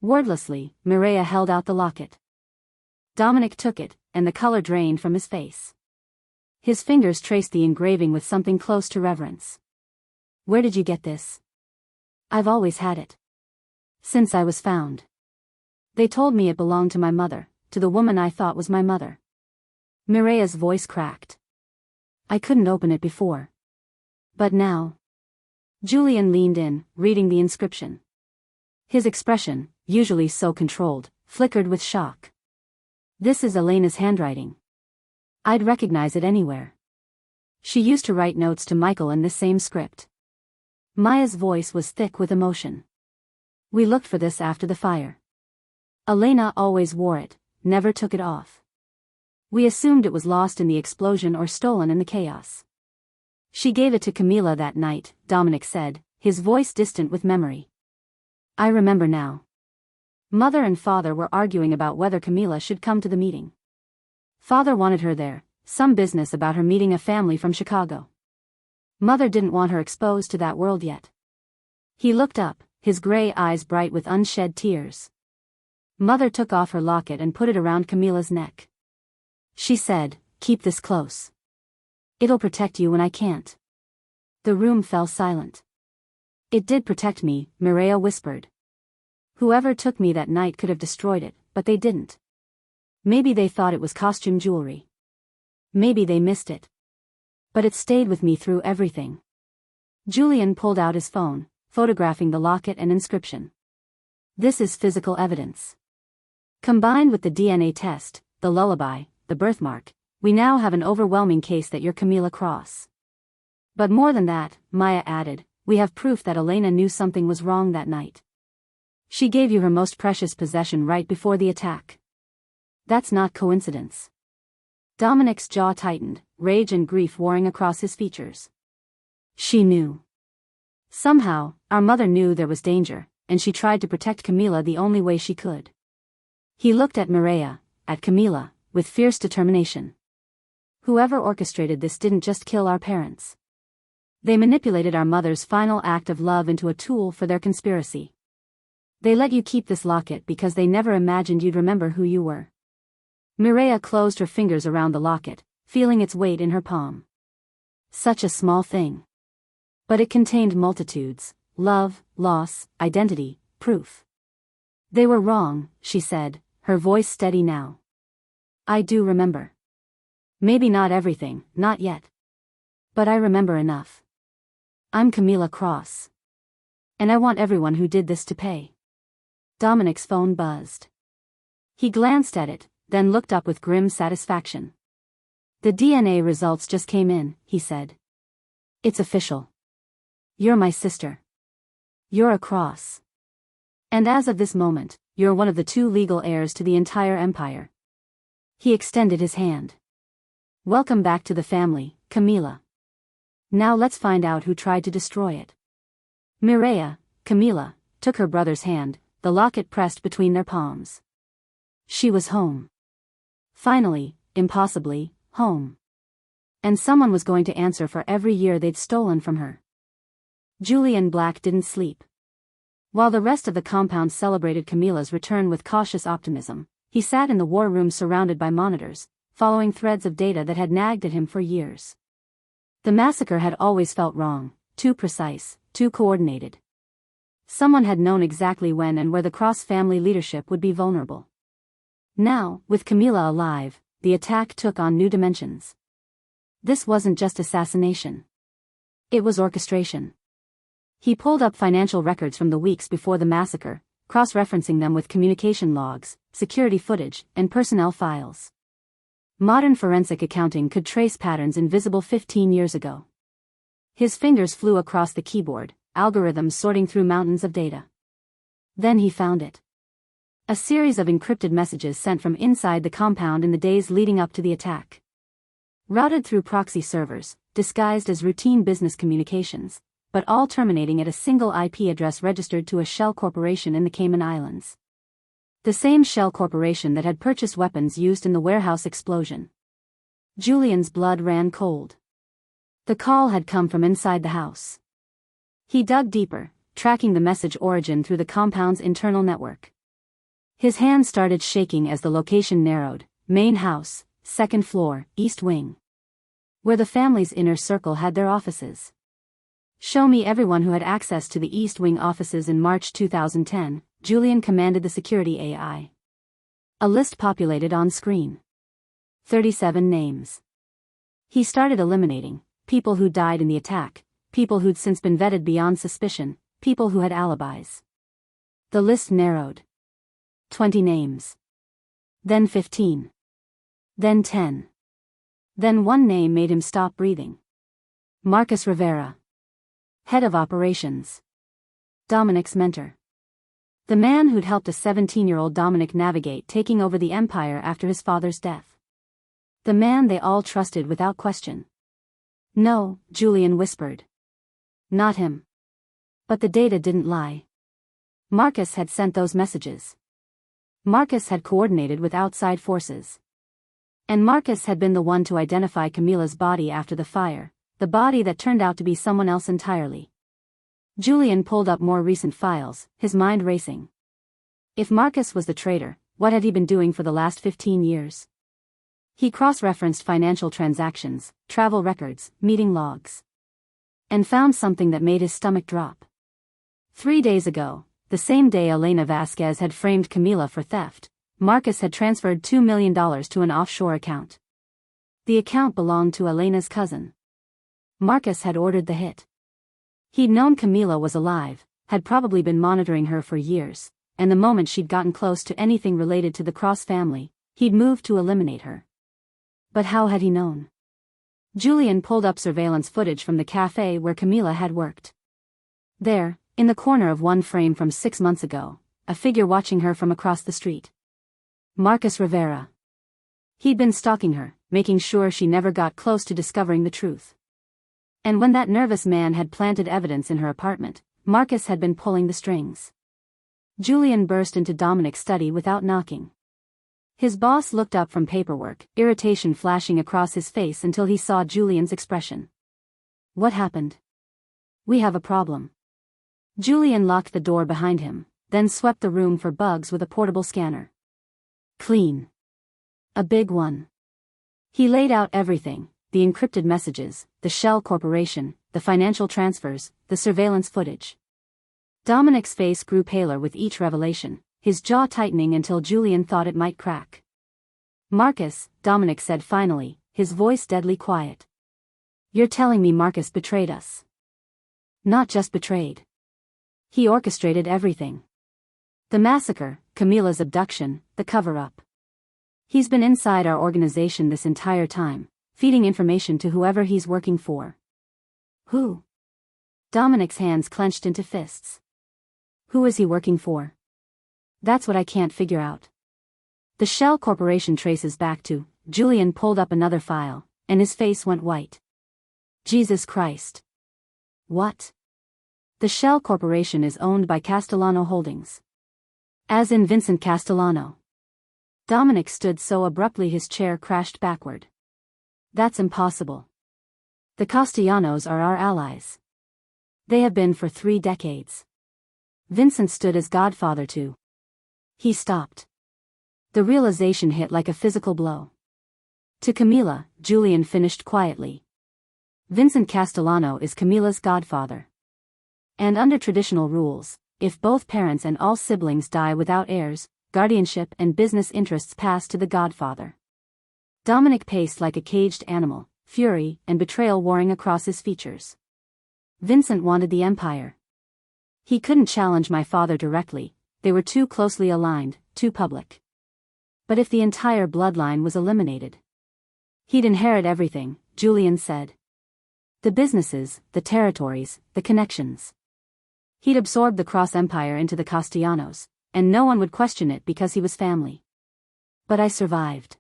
Wordlessly, Mireya held out the locket. Dominic took it, and the color drained from his face. His fingers traced the engraving with something close to reverence. Where did you get this? I've always had it. Since I was found. They told me it belonged to my mother, to the woman I thought was my mother. Mireya's voice cracked. I couldn't open it before. But now. Julian leaned in, reading the inscription. His expression, usually so controlled, flickered with shock. This is Elena's handwriting. I'd recognize it anywhere. She used to write notes to Michael in this same script. Maya's voice was thick with emotion. We looked for this after the fire. Elena always wore it, never took it off. We assumed it was lost in the explosion or stolen in the chaos. She gave it to Camila that night, Dominic said, his voice distant with memory. I remember now. Mother and father were arguing about whether Camila should come to the meeting. Father wanted her there, some business about her meeting a family from Chicago. Mother didn't want her exposed to that world yet. He looked up, his gray eyes bright with unshed tears. Mother took off her locket and put it around Camila's neck. She said, keep this close. It'll protect you when I can't. The room fell silent. It did protect me, Mireya whispered. Whoever took me that night could have destroyed it, but they didn't. Maybe they thought it was costume jewelry. Maybe they missed it. But it stayed with me through everything. Julian pulled out his phone, photographing the locket and inscription. This is physical evidence. Combined with the DNA test, the lullaby, the birthmark, we now have an overwhelming case that you're Camila Cross. But more than that, Maya added, We have proof that Elena knew something was wrong that night. She gave you her most precious possession right before the attack. That's not coincidence. Dominic's jaw tightened, rage and grief warring across his features. She knew. Somehow, our mother knew there was danger, and she tried to protect Camila the only way she could. He looked at Mireia, at Camila, with fierce determination. Whoever orchestrated this didn't just kill our parents. They manipulated our mother's final act of love into a tool for their conspiracy. They let you keep this locket because they never imagined you'd remember who you were. Mireia closed her fingers around the locket, feeling its weight in her palm. Such a small thing. But it contained multitudes: love, loss, identity, proof. They were wrong, she said, her voice steady now. I do remember. Maybe not everything, not yet. But I remember enough. I'm Camila Cross. And I want everyone who did this to pay. Dominic's phone buzzed. He glanced at it, then looked up with grim satisfaction. The DNA results just came in, he said. It's official. You're my sister. You're a Cross. And as of this moment, you're one of the 2 legal heirs to the entire empire. He extended his hand. Welcome back to the family, Camila. Now let's find out who tried to destroy it. Mireia, Camila, took her brother's hand, the locket pressed between their palms. She was home. Finally, impossibly, home. And someone was going to answer for every year they'd stolen from her. Julian Black didn't sleep. While the rest of the compound celebrated Camila's return with cautious optimism, he sat in the war room surrounded by monitors, following threads of data that had nagged at him for years. The massacre had always felt wrong, too precise, too coordinated. Someone had known exactly when and where the Cross family leadership would be vulnerable. Now, with Camila alive, the attack took on new dimensions. This wasn't just assassination. It was orchestration. He pulled up financial records from the weeks before the massacre, cross-referencing them with communication logs, security footage, and personnel files. Modern forensic accounting could trace patterns invisible 15 years ago. His fingers flew across the keyboard, algorithms sorting through mountains of data. Then he found it. A series of encrypted messages sent from inside the compound in the days leading up to the attack. Routed through proxy servers, disguised as routine business communications, but all terminating at a single IP address registered to a shell corporation in the Cayman Islands. The same shell corporation that had purchased weapons used in the warehouse explosion. Julian's blood ran cold. The call had come from inside the house. He dug deeper, tracking the message origin through the compound's internal network. His hand started shaking as the location narrowed: main house, 2nd floor, east wing. Where the family's inner circle had their offices. Show me everyone who had access to the East Wing offices in March 2010, Julian commanded the security AI. A list populated on screen. 37 names. He started eliminating people who died in the attack, people who'd since been vetted beyond suspicion, people who had alibis. The list narrowed. 20 names. Then 15. Then 10. Then one name made him stop breathing. Marcus Rivera. Head of Operations. Dominic's mentor. The man who'd helped a 17-year-old Dominic navigate taking over the empire after his father's death. The man they all trusted without question. No, Julian whispered. Not him. But the data didn't lie. Marcus had sent those messages. Marcus had coordinated with outside forces. And Marcus had been the one to identify Camila's body after the fire, the body that turned out to be someone else entirely. Julian pulled up more recent files, his mind racing. If Marcus was the traitor, what had he been doing for the last 15 years? He cross-referenced financial transactions, travel records, meeting logs. And found something that made his stomach drop. 3 days ago, the same day Elena Vasquez had framed Camila for theft, Marcus had transferred $2 million to an offshore account. The account belonged to Elena's cousin. Marcus had ordered the hit. He'd known Camila was alive, had probably been monitoring her for years, and the moment she'd gotten close to anything related to the Cross family, he'd moved to eliminate her. But how had he known? Julian pulled up surveillance footage from the cafe where Camila had worked. There, in the corner of one frame from 6 months ago, a figure watching her from across the street. Marcus Rivera. He'd been stalking her, making sure she never got close to discovering the truth. And when that nervous man had planted evidence in her apartment, Marcus had been pulling the strings. Julian burst into Dominic's study without knocking. His boss looked up from paperwork, irritation flashing across his face until he saw Julian's expression. What happened? We have a problem. Julian locked the door behind him, then swept the room for bugs with a portable scanner. Clean. A big one. He laid out everything, the encrypted messages, the shell corporation, the financial transfers, the surveillance footage. Dominic's face grew paler with each revelation, his jaw tightening until Julian thought it might crack. Marcus, Dominic said finally, his voice deadly quiet. You're telling me Marcus betrayed us? Not just betrayed. He orchestrated everything. The massacre, Camila's abduction, the cover-up. He's been inside our organization this entire time, feeding information to whoever he's working for. Who? Dominic's hands clenched into fists. Who is he working for? That's what I can't figure out. The Shell Corporation traces back to. Julian pulled up another file, and his face went white. Jesus Christ. What? The Shell Corporation is owned by Castellano Holdings. As in Vincent Castellano. Dominic stood so abruptly his chair crashed backward. That's impossible. The Castellanos are our allies. They have been for 3 decades. Vincent stood as godfather to. He stopped. The realization hit like a physical blow. To Camila, Julian finished quietly. Vincent Castellano is Camila's godfather. And under traditional rules, if both parents and all siblings die without heirs, guardianship and business interests pass to the godfather. Dominic paced like a caged animal, fury and betrayal warring across his features. Vincent wanted the empire. He couldn't challenge my father directly, they were too closely aligned, too public. But if the entire bloodline was eliminated, he'd inherit everything, Julian said. The businesses, the territories, the connections. He'd absorbed the cross-empire into the Castellanos, and no one would question it because he was family. But I survived.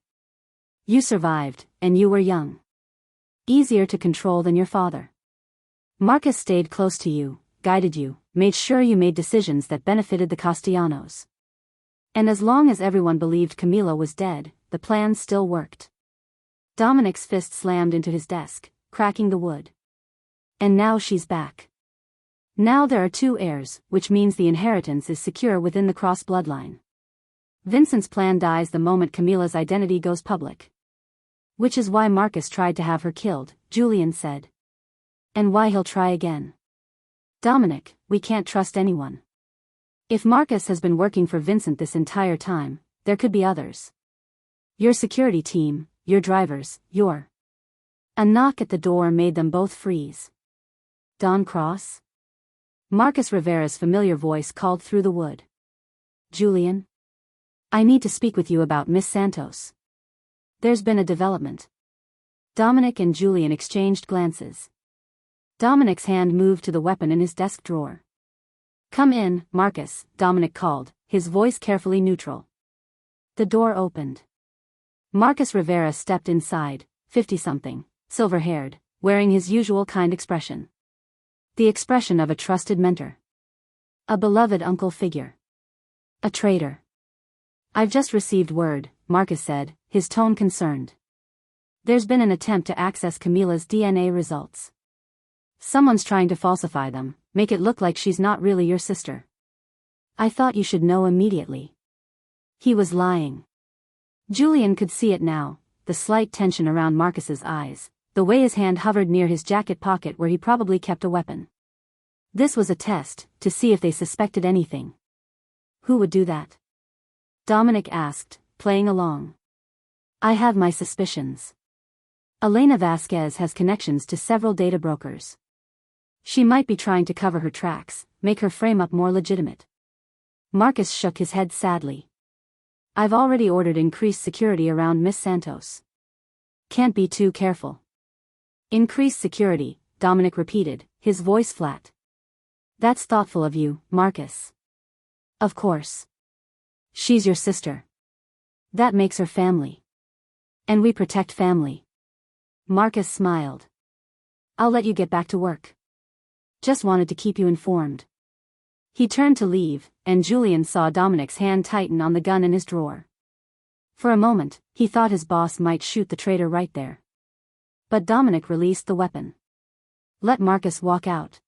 You survived, and you were young. Easier to control than your father. Marcus stayed close to you, guided you, made sure you made decisions that benefited the Castellanos. And as long as everyone believed Camila was dead, the plan still worked. Dominic's fist slammed into his desk, cracking the wood. And now she's back. Now there are 2 heirs, which means the inheritance is secure within the cross-bloodline. Vincent's plan dies the moment Camila's identity goes public. Which is why Marcus tried to have her killed, Julian said. And why he'll try again. Dominic, we can't trust anyone. If Marcus has been working for Vincent this entire time, there could be others. Your security team, your drivers, your... A knock at the door made them both freeze. Don Cross? Marcus Rivera's familiar voice called through the wood. Julian? I need to speak with you about Miss Santos. There's been a development. Dominic and Julian exchanged glances. Dominic's hand moved to the weapon in his desk drawer. Come in, Marcus, Dominic called, his voice carefully neutral. The door opened. Marcus Rivera stepped inside, 50-something, silver-haired, wearing his usual kind expression. The expression of a trusted mentor. A beloved uncle figure. A traitor. I've just received word, Marcus said, his tone concerned. There's been an attempt to access Camila's DNA results. Someone's trying to falsify them, make it look like she's not really your sister. I thought you should know immediately. He was lying. Julian could see it now, the slight tension around Marcus's eyes, the way his hand hovered near his jacket pocket where he probably kept a weapon. This was a test, to see if they suspected anything. Who would do that? Dominic asked, playing along. I have my suspicions. Elena Vasquez has connections to several data brokers. She might be trying to cover her tracks, make her frame up more legitimate. Marcus shook his head sadly. I've already ordered increased security around Miss Santos. Can't be too careful. Increased security, Dominic repeated, his voice flat. That's thoughtful of you, Marcus. Of course. She's your sister. That makes her family. And we protect family. Marcus smiled. I'll let you get back to work. Just wanted to keep you informed. He turned to leave, and Julian saw Dominic's hand tighten on the gun in his drawer. For a moment, he thought his boss might shoot the traitor right there. But Dominic released the weapon. Let Marcus walk out.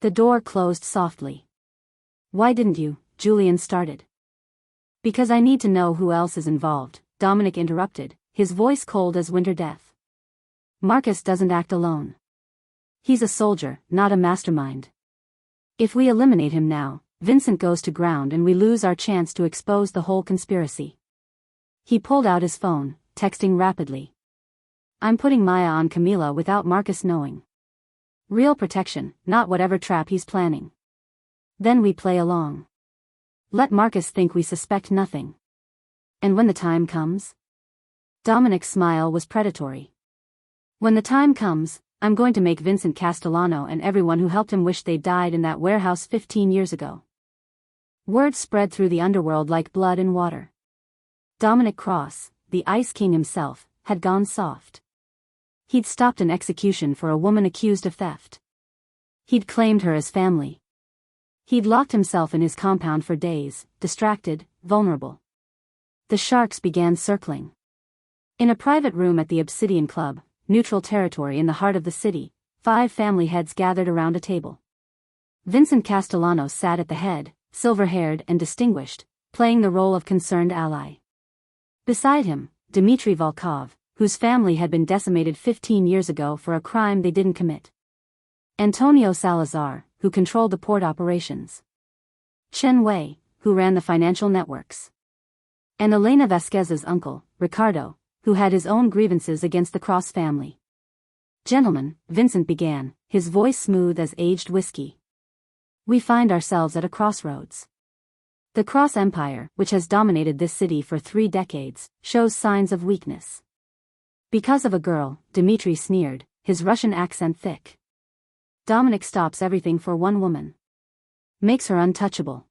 The door closed softly. Why didn't you? Julian started. Because I need to know who else is involved, Dominic interrupted, his voice cold as winter death. Marcus doesn't act alone. He's a soldier, not a mastermind. If we eliminate him now, Vincent goes to ground and we lose our chance to expose the whole conspiracy. He pulled out his phone, texting rapidly. I'm putting Maya on Camila without Marcus knowing. Real protection, not whatever trap he's planning. Then we play along. Let Marcus think we suspect nothing. And when the time comes? Dominic's smile was predatory. When the time comes, I'm going to make Vincent Castellano and everyone who helped him wish they'd died in that warehouse 15 years ago. Word spread through the underworld like blood in water. Dominic Cross, the Ice King himself, had gone soft. He'd stopped an execution for a woman accused of theft. He'd claimed her as family. He'd locked himself in his compound for days, distracted, vulnerable. The sharks began circling. In a private room at the Obsidian Club, neutral territory in the heart of the city, 5 family heads gathered around a table. Vincent Castellano sat at the head, silver-haired and distinguished, playing the role of concerned ally. Beside him, Dmitry Volkov, whose family had been decimated 15 years ago for a crime they didn't commit. Antonio Salazar, who controlled the port operations. Chen Wei, who ran the financial networks. And Elena Vasquez's uncle, Ricardo, who had his own grievances against the Cross family. Gentlemen, Vincent began, his voice smooth as aged whiskey. We find ourselves at a crossroads. The Cross Empire, which has dominated this city for 3 decades, shows signs of weakness. Because of a girl, Dmitry sneered, his Russian accent thick. Dominic stops everything for one woman. Makes her untouchable.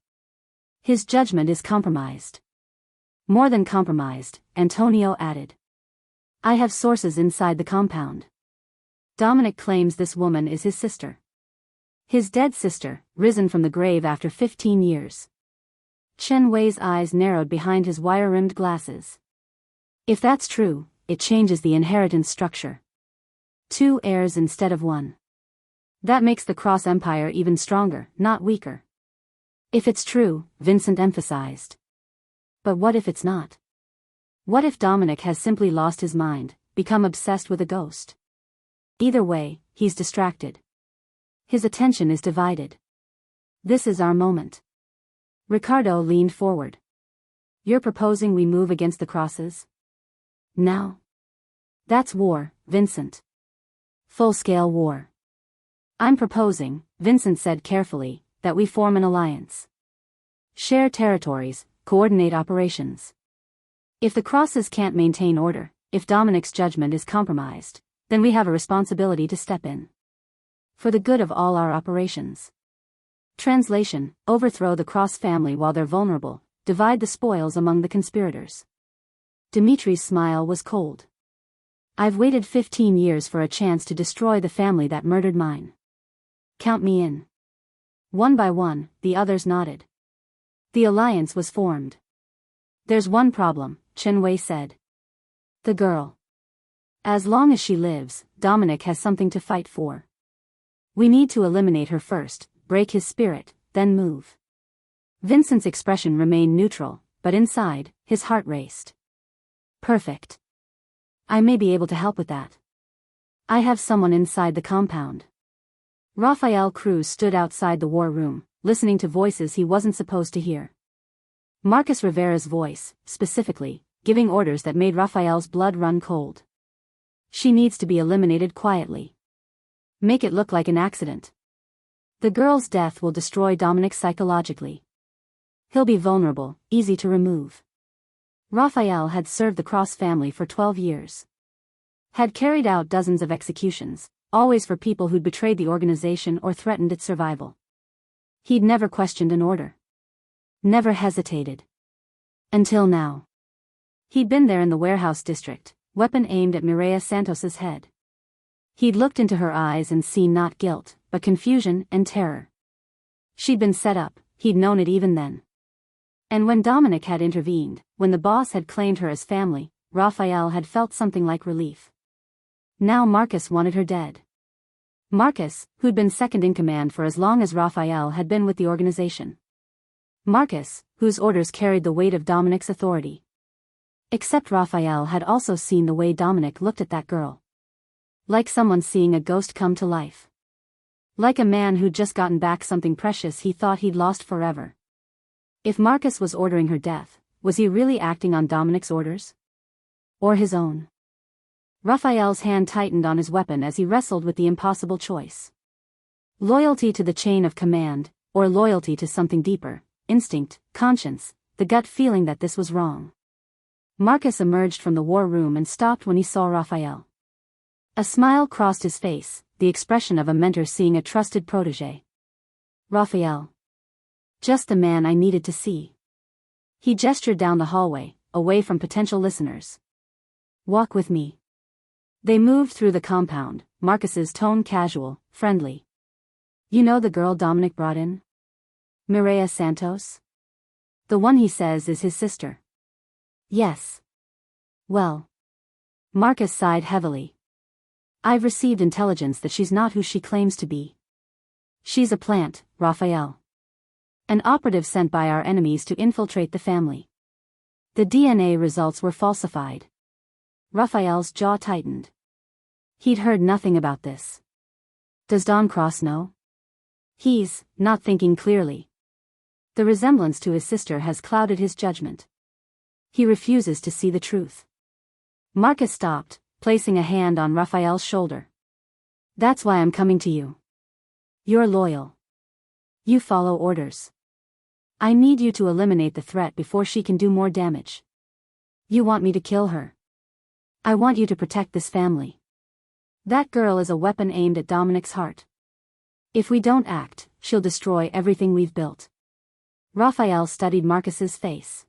His judgment is compromised. More than compromised, Antonio added. I have sources inside the compound. Dominic claims this woman is his sister. His dead sister, risen from the grave after 15 years. Chen Wei's eyes narrowed behind his wire-rimmed glasses. If that's true, it changes the inheritance structure. 2 heirs instead of 1. That makes the Cross Empire even stronger, not weaker. If it's true, Vincent emphasized. But what if it's not? What if Dominic has simply lost his mind, become obsessed with a ghost? Either way, he's distracted. His attention is divided. This is our moment. Ricardo leaned forward. You're proposing we move against the Crosses? Now? That's war, Vincent. Full-scale war. I'm proposing, Vincent said carefully, that we form an alliance. Share territories, coordinate operations. If the Crosses can't maintain order, if Dominic's judgment is compromised, then we have a responsibility to step in. For the good of all our operations. Translation: overthrow the Cross family while they're vulnerable, divide the spoils among the conspirators. Dimitri's smile was cold. I've waited 15 years for a chance to destroy the family that murdered mine. Count me in. One by one, the others nodded. The alliance was formed. There's one problem, Chen Wei said. The girl. As long as she lives, Dominic has something to fight for. We need to eliminate her first, break his spirit, then move. Vincent's expression remained neutral, but inside, his heart raced. Perfect. I may be able to help with that. I have someone inside the compound. Rafael Cruz stood outside the war room, listening to voices he wasn't supposed to hear. Marcus Rivera's voice, specifically, giving orders that made Rafael's blood run cold. She needs to be eliminated quietly. Make it look like an accident. The girl's death will destroy Dominic psychologically. He'll be vulnerable, easy to remove. Rafael had served the Cross family for 12 years. Had carried out dozens of executions, always for people who'd betrayed the organization or threatened its survival. He'd never questioned an order. Never hesitated. Until now. He'd been there in the warehouse district, weapon aimed at Mireya Santos's head. He'd looked into her eyes and seen not guilt, but confusion and terror. She'd been set up, he'd known it even then. And when Dominic had intervened, when the boss had claimed her as family, Raphael had felt something like relief. Now Marcus wanted her dead. Marcus, who'd been second in command for as long as Raphael had been with the organization. Marcus, whose orders carried the weight of Dominic's authority. Except Raphael had also seen the way Dominic looked at that girl. Like someone seeing a ghost come to life. Like a man who'd just gotten back something precious he thought he'd lost forever. If Marcus was ordering her death, was he really acting on Dominic's orders? Or his own? Raphael's hand tightened on his weapon as he wrestled with the impossible choice. Loyalty to the chain of command, or loyalty to something deeper, instinct, conscience, the gut feeling that this was wrong. Marcus emerged from the war room and stopped when he saw Raphael. A smile crossed his face, the expression of a mentor seeing a trusted protege. Raphael. Just the man I needed to see. He gestured down the hallway, away from potential listeners. Walk with me. They moved through the compound, Marcus's tone casual, friendly. You know the girl Dominic brought in? Mireya Santos? The one he says is his sister. Yes. Well. Marcus sighed heavily. I've received intelligence that she's not who she claims to be. She's a plant, Raphael. An operative sent by our enemies to infiltrate the family. The DNA results were falsified. Raphael's jaw tightened. He'd heard nothing about this. Does Don Cross know? He's not thinking clearly. The resemblance to his sister has clouded his judgment. He refuses to see the truth. Marcus stopped, placing a hand on Raphael's shoulder. That's why I'm coming to you. You're loyal. You follow orders. I need you to eliminate the threat before she can do more damage. You want me to kill her. I want you to protect this family. That girl is a weapon aimed at Dominic's heart. If we don't act, she'll destroy everything we've built. Raphael studied Marcus's face.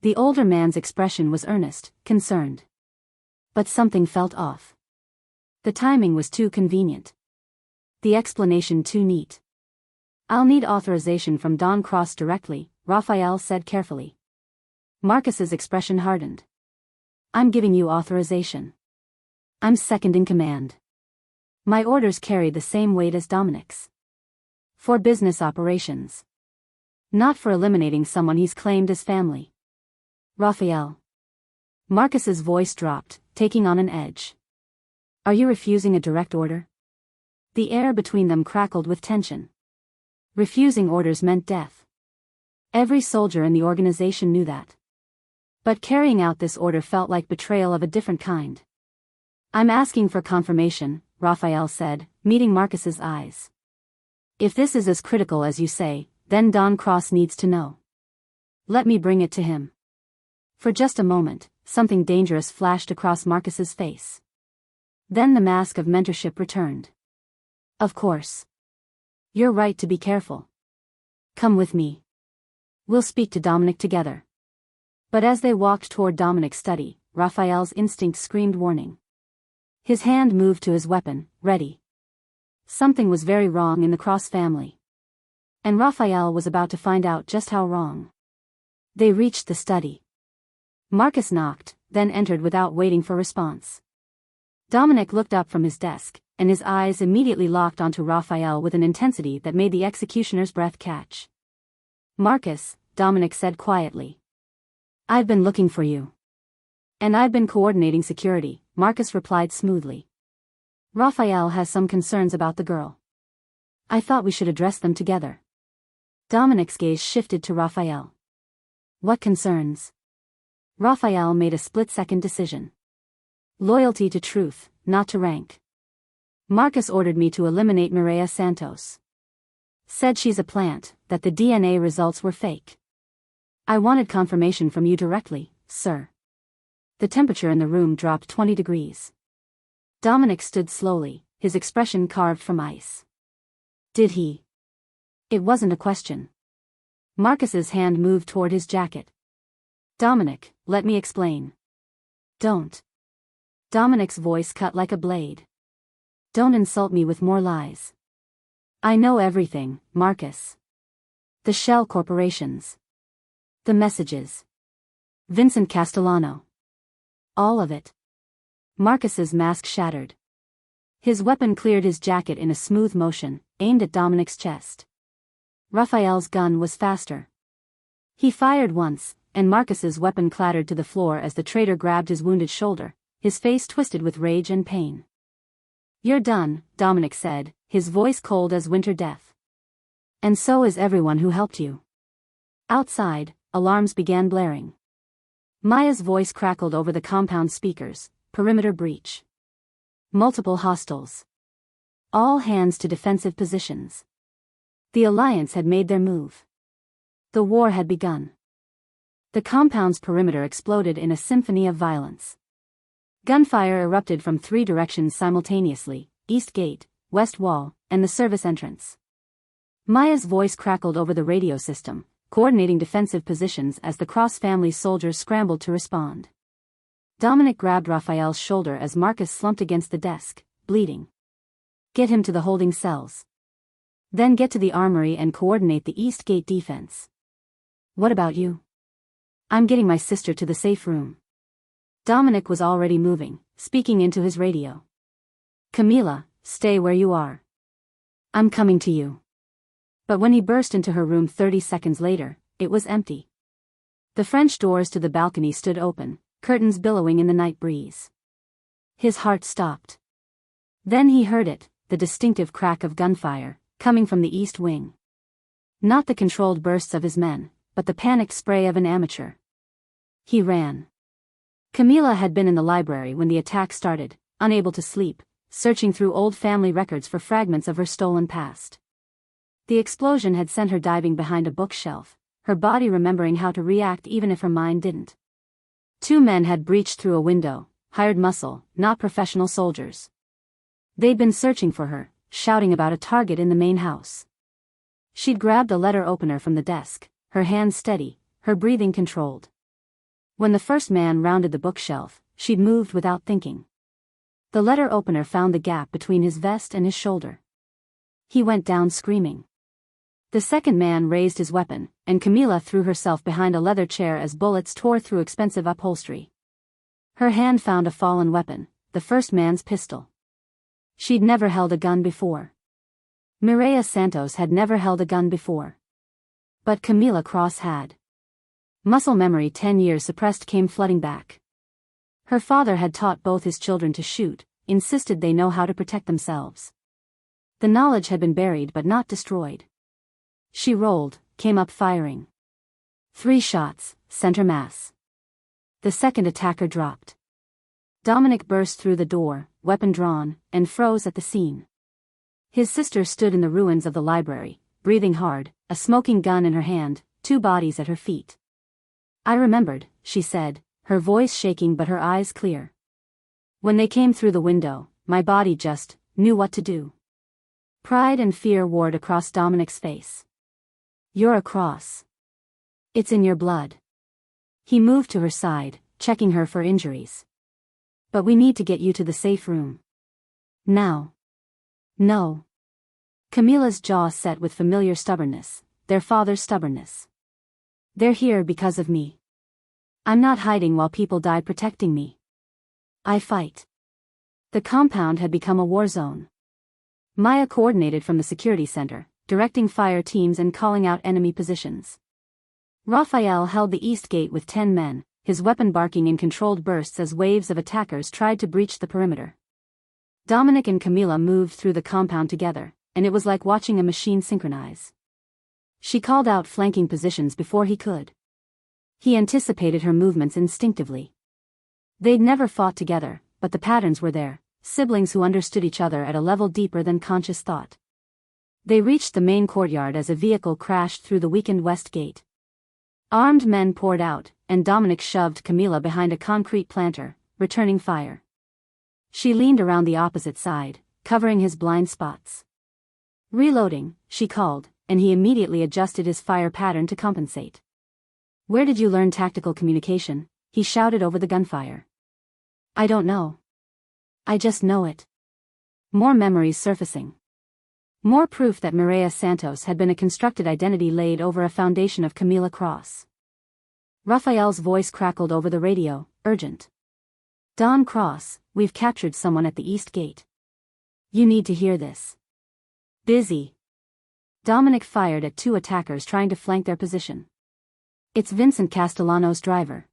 The older man's expression was earnest, concerned. But something felt off. The timing was too convenient. The explanation too neat. I'll need authorization from Don Cross directly, Raphael said carefully. Marcus's expression hardened. I'm giving you authorization. I'm second in command. My orders carry the same weight as Dominic's. For business operations. Not for eliminating someone he's claimed as family. Raphael. Marcus's voice dropped, taking on an edge. Are you refusing a direct order? The air between them crackled with tension. Refusing orders meant death. Every soldier in the organization knew that. But carrying out this order felt like betrayal of a different kind. I'm asking for confirmation, Raphael said, meeting Marcus's eyes. If this is as critical as you say, then Don Cross needs to know. Let me bring it to him. For just a moment, something dangerous flashed across Marcus's face. Then the mask of mentorship returned. Of course. You're right to be careful. Come with me. We'll speak to Dominic together. But as they walked toward Dominic's study, Raphael's instinct screamed warning. His hand moved to his weapon, ready. Something was very wrong in the Cross family. And Raphael was about to find out just how wrong. They reached the study. Marcus knocked, then entered without waiting for response. Dominic looked up from his desk, and his eyes immediately locked onto Raphael with an intensity that made the executioner's breath catch. Marcus, Dominic said quietly. I've been looking for you. And I've been coordinating security, Marcus replied smoothly. Raphael has some concerns about the girl. I thought we should address them together. Dominic's gaze shifted to Raphael. What concerns? Raphael made a split-second decision. Loyalty to truth, not to rank. Marcus ordered me to eliminate Mireya Santos. Said she's a plant, that the DNA results were fake. I wanted confirmation from you directly, sir. The temperature in the room dropped 20 degrees. Dominic stood slowly, his expression carved from ice. Did he It wasn't a question. Marcus's hand moved toward his jacket. Dominic, let me explain. Don't. Dominic's voice cut like a blade. Don't insult me with more lies. I know everything, Marcus. The shell corporations. The messages. Vincent Castellano. All of it. Marcus's mask shattered. His weapon cleared his jacket in a smooth motion, aimed at Dominic's chest. Raphael's gun was faster. He fired once, and Marcus's weapon clattered to the floor as the traitor grabbed his wounded shoulder, his face twisted with rage and pain. You're done, Dominic said, his voice cold as winter death. And so is everyone who helped you. Outside, alarms began blaring. Maya's voice crackled over the compound speakers, perimeter breach. Multiple hostiles. All hands to defensive positions. The Alliance had made their move. The war had begun. The compound's perimeter exploded in a symphony of violence. Gunfire erupted from 3 directions simultaneously, East Gate, West Wall, and the service entrance. Maya's voice crackled over the radio system, coordinating defensive positions as the Cross family's soldiers scrambled to respond. Dominic grabbed Raphael's shoulder as Marcus slumped against the desk, bleeding. Get him to the holding cells. Then get to the armory and coordinate the East Gate defense. What about you? I'm getting my sister to the safe room. Dominic was already moving, speaking into his radio. Camila, stay where you are. I'm coming to you. But when he burst into her room 30 seconds later, it was empty. The French doors to the balcony stood open, curtains billowing in the night breeze. His heart stopped. Then he heard it, the distinctive crack of gunfire, coming from the east wing. Not the controlled bursts of his men, but the panicked spray of an amateur. He ran. Camila had been in the library when the attack started, unable to sleep, searching through old family records for fragments of her stolen past. The explosion had sent her diving behind a bookshelf, her body remembering how to react even if her mind didn't. 2 men had breached through a window, hired muscle, not professional soldiers. They'd been searching for her, shouting about a target in the main house. She'd grabbed a letter opener from the desk, her hands steady, her breathing controlled. When the first man rounded the bookshelf, she'd moved without thinking. The letter opener found the gap between his vest and his shoulder. He went down screaming. The second man raised his weapon, and Camila threw herself behind a leather chair as bullets tore through expensive upholstery. Her hand found a fallen weapon, the first man's pistol. She'd never held a gun before. Mireya Santos had never held a gun before. But Camila Cross had. Muscle memory 10 years suppressed came flooding back. Her father had taught both his children to shoot, insisted they know how to protect themselves. The knowledge had been buried but not destroyed. She rolled, came up firing. 3 shots, center mass. The second attacker dropped. Dominic burst through the door, weapon drawn, and froze at the scene. His sister stood in the ruins of the library, breathing hard, a smoking gun in her hand, 2 bodies at her feet. I remembered, she said, her voice shaking but her eyes clear. When they came through the window, my body just knew what to do. Pride and fear warred across Dominic's face. You're a Cross. It's in your blood. He moved to her side, checking her for injuries. But we need to get you to the safe room. Now. No. Camila's jaw set with familiar stubbornness, their father's stubbornness. They're here because of me. I'm not hiding while people die protecting me. I fight. The compound had become a war zone. Maya coordinated from the security center, directing fire teams and calling out enemy positions. Raphael held the east gate with 10 men, his weapon barking in controlled bursts as waves of attackers tried to breach the perimeter. Dominic and Camila moved through the compound together, and it was like watching a machine synchronize. She called out flanking positions before he could. He anticipated her movements instinctively. They'd never fought together, but the patterns were there, siblings who understood each other at a level deeper than conscious thought. They reached the main courtyard as a vehicle crashed through the weakened west gate. Armed men poured out, and Dominic shoved Camila behind a concrete planter, returning fire. She leaned around the opposite side, covering his blind spots. Reloading, she called, and he immediately adjusted his fire pattern to compensate. "Where did you learn tactical communication?" he shouted over the gunfire. "I don't know. I just know it." More memories surfacing. More proof that Mireya Santos had been a constructed identity laid over a foundation of Camila Cross. Raphael's voice crackled over the radio, urgent. "Don Cross, we've captured someone at the East Gate. You need to hear this." "Busy." Dominic fired at two attackers trying to flank their position. "It's Vincent Castellano's driver.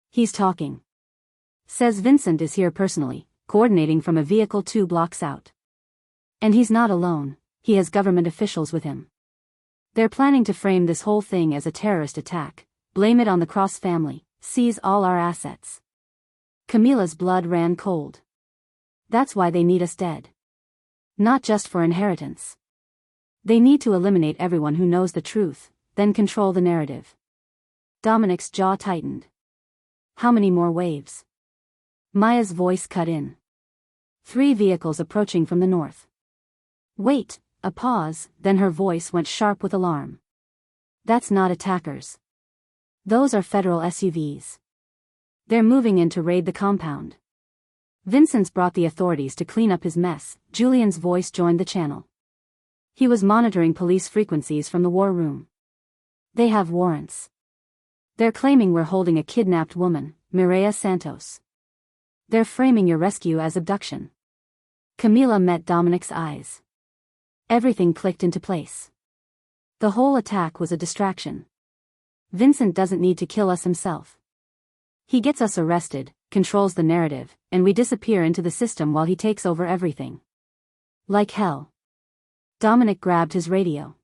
He's talking. Says Vincent is here personally, coordinating from a vehicle 2 blocks out. And he's not alone, he has government officials with him. They're planning to frame this whole thing as a terrorist attack, blame it on the Cross family, seize all our assets." Camila's blood ran cold. "That's why they need us dead. Not just for inheritance. They need to eliminate everyone who knows the truth, then control the narrative." Dominic's jaw tightened. "How many more waves?" Maya's voice cut in. 3 vehicles approaching from the north. "Wait," a pause, then her voice went sharp with alarm. "That's not attackers. Those are federal SUVs. They're moving in to raid the compound. Vincent's brought the authorities to clean up his mess." Julian's voice joined the channel. He was monitoring police frequencies from the war room. "They have warrants. They're claiming we're holding a kidnapped woman, Mireya Santos. They're framing your rescue as abduction." Camila met Dominic's eyes. Everything clicked into place. The whole attack was a distraction. Vincent doesn't need to kill us himself. He gets us arrested, controls the narrative, and we disappear into the system while he takes over everything. Like hell. Dominic grabbed his radio.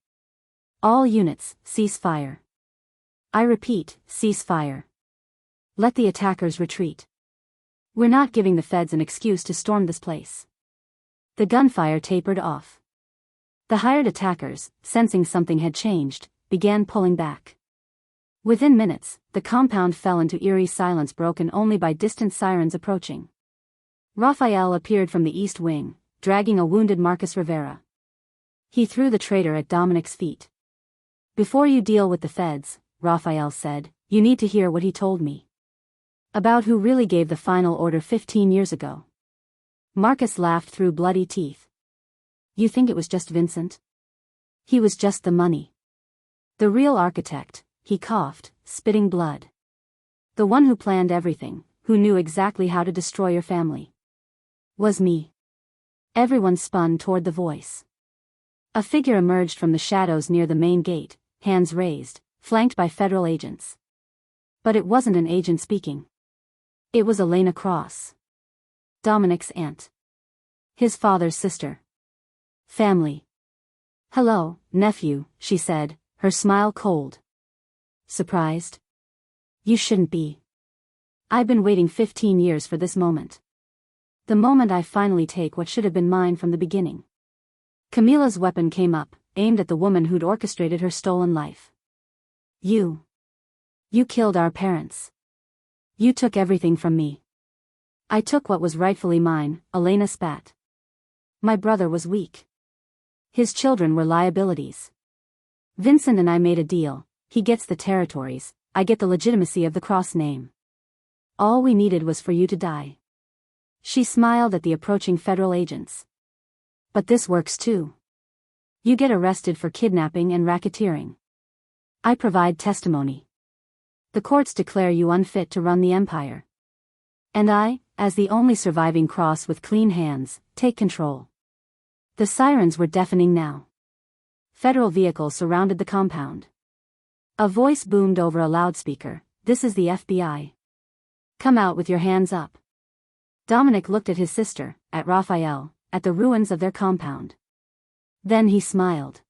"All units, cease fire. I repeat, cease fire. Let the attackers retreat. We're not giving the feds an excuse to storm this place." The gunfire tapered off. The hired attackers, sensing something had changed, began pulling back. Within minutes, the compound fell into eerie silence broken only by distant sirens approaching. Raphael appeared from the east wing, dragging a wounded Marcus Rivera. He threw the traitor at Dominic's feet. "Before you deal with the feds," Raphael said, "you need to hear what he told me. About who really gave the final order 15 years ago." Marcus laughed through bloody teeth. "You think it was just Vincent? He was just the money. The real architect," he coughed, spitting blood. "The one who planned everything, who knew exactly how to destroy your family. Was me." Everyone spun toward the voice. A figure emerged from the shadows near the main gate, hands raised, flanked by federal agents. But it wasn't an agent speaking. It was Elena Cross. Dominic's aunt. His father's sister. Family. "Hello, nephew," she said, her smile cold. "Surprised? You shouldn't be. I've been waiting 15 years for this moment. The moment I finally take what should have been mine from the beginning." Camila's weapon came up, aimed at the woman who'd orchestrated her stolen life. You killed our parents. You took everything from me." "I took what was rightfully mine," Elena spat. "My brother was weak. His children were liabilities. Vincent and I made a deal. He gets the territories, I get the legitimacy of the Cross name. All we needed was for you to die." She smiled at the approaching federal agents. "But this works too. You get arrested for kidnapping and racketeering. I provide testimony. The courts declare you unfit to run the empire. And I, as the only surviving Cross with clean hands, take control." The sirens were deafening now. Federal vehicles surrounded the compound. A voice boomed over a loudspeaker, "This is the FBI. Come out with your hands up." Dominic looked at his sister, at Raphael, at the ruins of their compound. Then he smiled.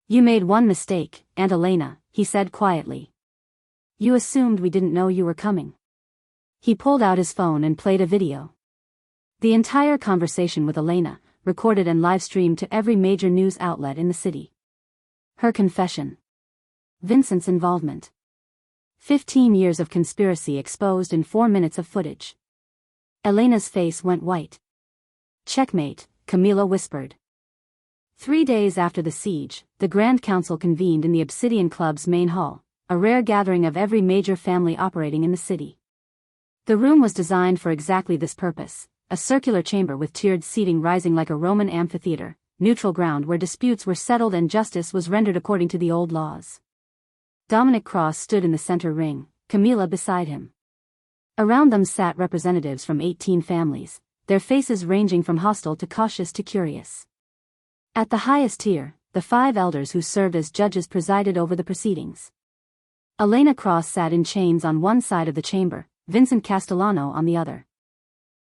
"You made one mistake, Aunt Elena," he said quietly. "You assumed we didn't know you were coming." He pulled out his phone and played a video. The entire conversation with Elena, recorded and live-streamed to every major news outlet in the city. Her confession. Vincent's involvement. 15 years of conspiracy exposed in 4 minutes of footage. Elena's face went white. "Checkmate," Camila whispered. 3 days after the siege, the Grand Council convened in the Obsidian Club's main hall, a rare gathering of every major family operating in the city. The room was designed for exactly this purpose, a circular chamber with tiered seating rising like a Roman amphitheater, neutral ground where disputes were settled and justice was rendered according to the old laws. Dominic Cross stood in the center ring, Camilla beside him. Around them sat representatives from 18 families, their faces ranging from hostile to cautious to curious. At the highest tier, the 5 elders who served as judges presided over the proceedings. Elena Cross sat in chains on one side of the chamber, Vincent Castellano on the other.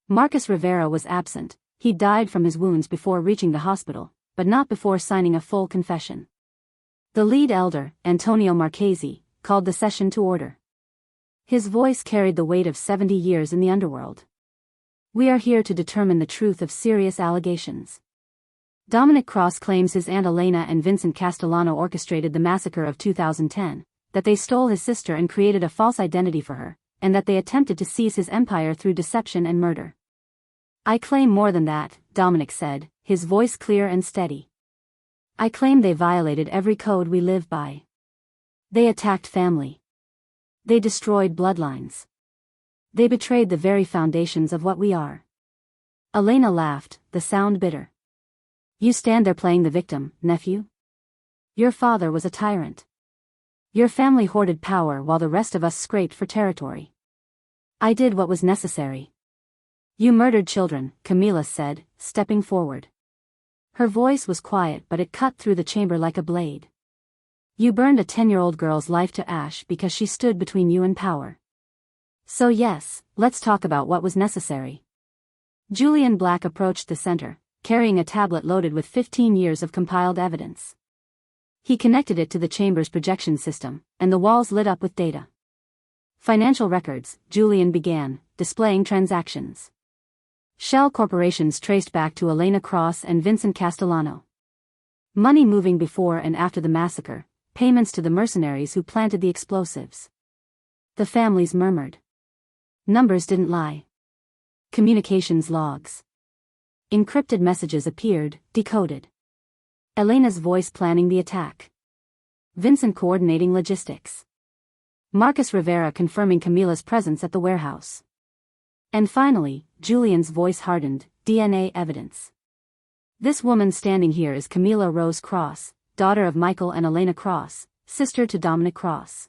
Marcus Rivera was absent. He died from his wounds before reaching the hospital, but not before signing a full confession. The lead elder, Antonio Marchesi, called the session to order. His voice carried the weight of 70 years in the underworld. We are here to determine the truth of serious allegations. Dominic Cross claims his Aunt Elena and Vincent Castellano orchestrated the massacre of 2010, that they stole his sister and created a false identity for her, and that they attempted to seize his empire through deception and murder. I claim more than that, Dominic said, his voice clear and steady. I claim they violated every code we live by. They attacked family. They destroyed bloodlines. They betrayed the very foundations of what we are. Elena laughed, the sound bitter. You stand there playing the victim, nephew? Your father was a tyrant. Your family hoarded power while the rest of us scraped for territory. I did what was necessary. You murdered children, Camilla said, stepping forward. Her voice was quiet but it cut through the chamber like a blade. You burned a 10-year-old girl's life to ash because she stood between you and power. So yes, let's talk about what was necessary. Julian Black approached the center, carrying a tablet loaded with 15 years of compiled evidence. He connected it to the chamber's projection system, and the walls lit up with data. Financial records, Julian began, displaying transactions. Shell corporations traced back to Elena Cross and Vincent Castellano. Money moving before and after the massacre, payments to the mercenaries who planted the explosives. The families murmured. Numbers didn't lie. Communications logs. Encrypted messages appeared, decoded. Elena's voice planning the attack. Vincent coordinating logistics. Marcus Rivera confirming Camilla's presence at the warehouse. And finally, Julian's voice hardened, DNA evidence. This woman standing here is Camilla Rose Cross, daughter of Michael and Elena Cross, sister to Dominic Cross.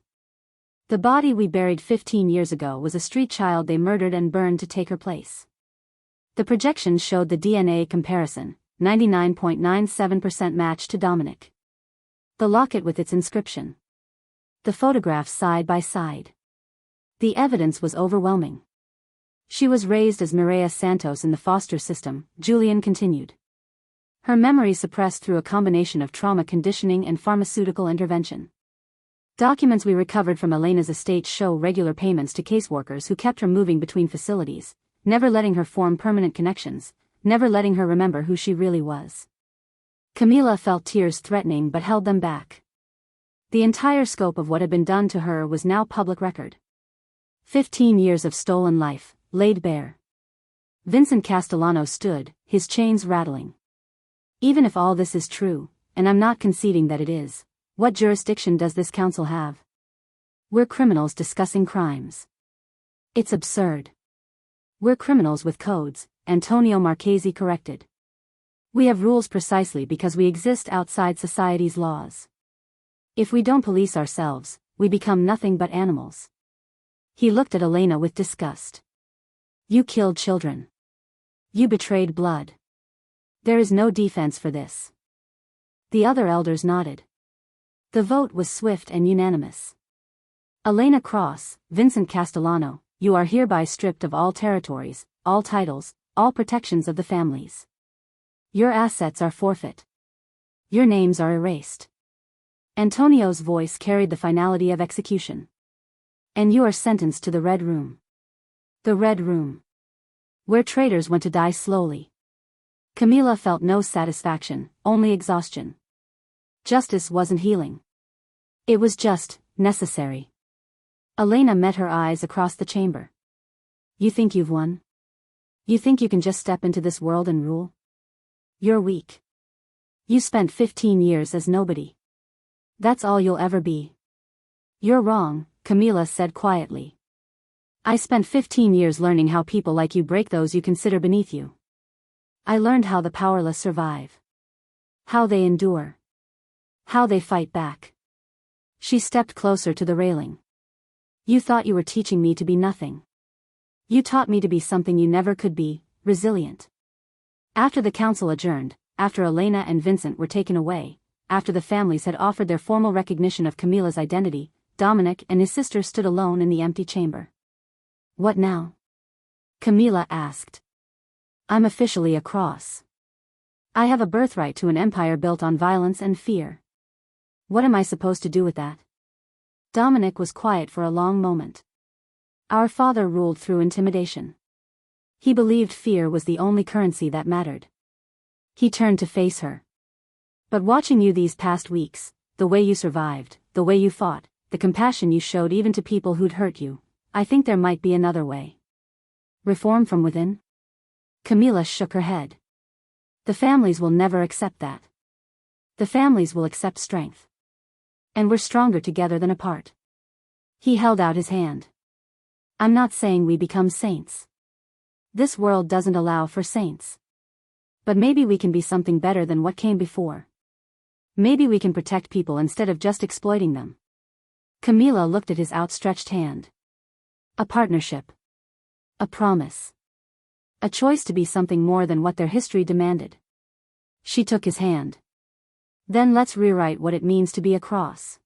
The body we buried 15 years ago was a street child they murdered and burned to take her place. The projections showed the DNA comparison, 99.97% match to Dominic. The locket with its inscription. The photographs side by side. The evidence was overwhelming. She was raised as Mireya Santos in the foster system, Julian continued. Her memory suppressed through a combination of trauma conditioning and pharmaceutical intervention. Documents we recovered from Elena's estate show regular payments to caseworkers who kept her moving between facilities, never letting her form permanent connections, never letting her remember who she really was. Camilla felt tears threatening but held them back. The entire scope of what had been done to her was now public record. 15 years of stolen life, laid bare. Vincent Castellano stood, his chains rattling. Even if all this is true, and I'm not conceding that it is, what jurisdiction does this council have? We're criminals discussing crimes. It's absurd. We're criminals with codes, Antonio Marchesi corrected. We have rules precisely because we exist outside society's laws. If we don't police ourselves, we become nothing but animals. He looked at Elena with disgust. You killed children. You betrayed blood. There is no defense for this. The other elders nodded. The vote was swift and unanimous. Elena Cross, Vincent Castellano, you are hereby stripped of all territories, all titles, all protections of the families. Your assets are forfeit. Your names are erased. Antonio's voice carried the finality of execution. And you are sentenced to the Red Room. The Red Room. Where traitors went to die slowly. Camilla felt no satisfaction, only exhaustion. Justice wasn't healing. It was just necessary. Elena met her eyes across the chamber. You think you've won? You think you can just step into this world and rule? You're weak. You spent 15 years as nobody. That's all you'll ever be. You're wrong, Camila said quietly. I spent 15 years learning how people like you break those you consider beneath you. I learned how the powerless survive. How they endure. How they fight back. She stepped closer to the railing. You thought you were teaching me to be nothing. You taught me to be something you never could be, resilient. After the council adjourned, after Elena and Vincent were taken away, after the families had offered their formal recognition of Camila's identity, Dominic and his sister stood alone in the empty chamber. What now? Camila asked. I'm officially a cross. I have a birthright to an empire built on violence and fear. What am I supposed to do with that? Dominic was quiet for a long moment. Our father ruled through intimidation. He believed fear was the only currency that mattered. He turned to face her. But watching you these past weeks, the way you survived, the way you fought, the compassion you showed even to people who'd hurt you, I think there might be another way. Reform from within? Camila shook her head. The families will never accept that. The families will accept strength. And we're stronger together than apart. He held out his hand. I'm not saying we become saints. This world doesn't allow for saints. But maybe we can be something better than what came before. Maybe we can protect people instead of just exploiting them. Camila looked at his outstretched hand. A partnership. A promise. A choice to be something more than what their history demanded. She took his hand. Then let's rewrite what it means to be a cross.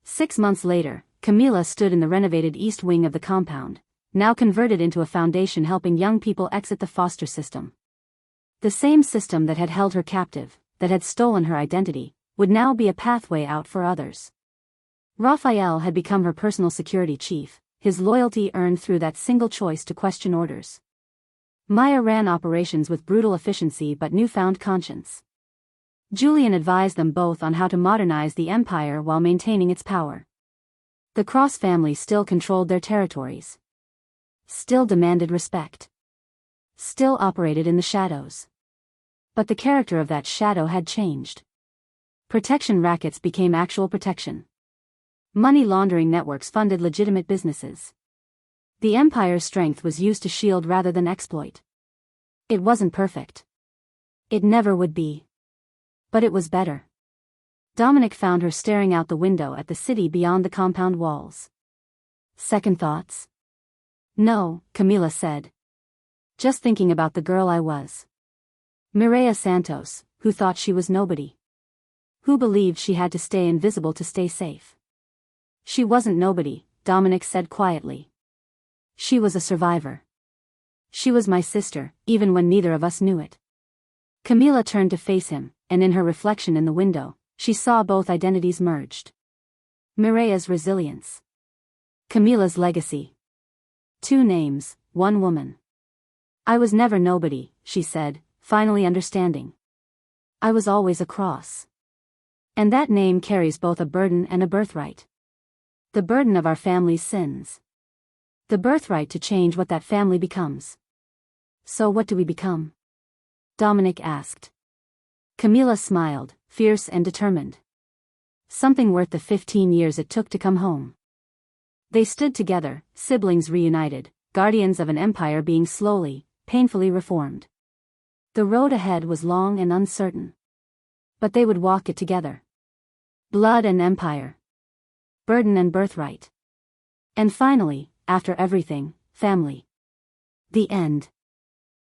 6 months later, Camila stood in the renovated east wing of the compound, now converted into a foundation helping young people exit the foster system. The same system that had held her captive, that had stolen her identity, would now be a pathway out for others. Raphael had become her personal security chief, his loyalty earned through that single choice to question orders. Maya ran operations with brutal efficiency but newfound conscience. Julian advised them both on how to modernize the empire while maintaining its power. The Cross family still controlled their territories. Still demanded respect. Still operated in the shadows. But the character of that shadow had changed. Protection rackets became actual protection. Money laundering networks funded legitimate businesses. The empire's strength was used to shield rather than exploit. It wasn't perfect. It never would be. But it was better. Dominic found her staring out the window at the city beyond the compound walls. Second thoughts? No, Camila said. Just thinking about the girl I was. Mireya Santos, who thought she was nobody. Who believed she had to stay invisible to stay safe. She wasn't nobody, Dominic said quietly. She was a survivor. She was my sister, even when neither of us knew it. Camila turned to face him, and in her reflection in the window, she saw both identities merged. Mireya's resilience. Camila's legacy. 2 names, 1 woman. I was never nobody, she said, finally understanding. I was always a cross. And that name carries both a burden and a birthright. The burden of our family's sins. The birthright to change what that family becomes. So what do we become? Dominic asked. Camila smiled, fierce and determined. Something worth the 15 years it took to come home. They stood together, siblings reunited, guardians of an empire being slowly, painfully reformed. The road ahead was long and uncertain. But they would walk it together. Blood and empire. Burden and birthright. And finally, after everything, family. The end.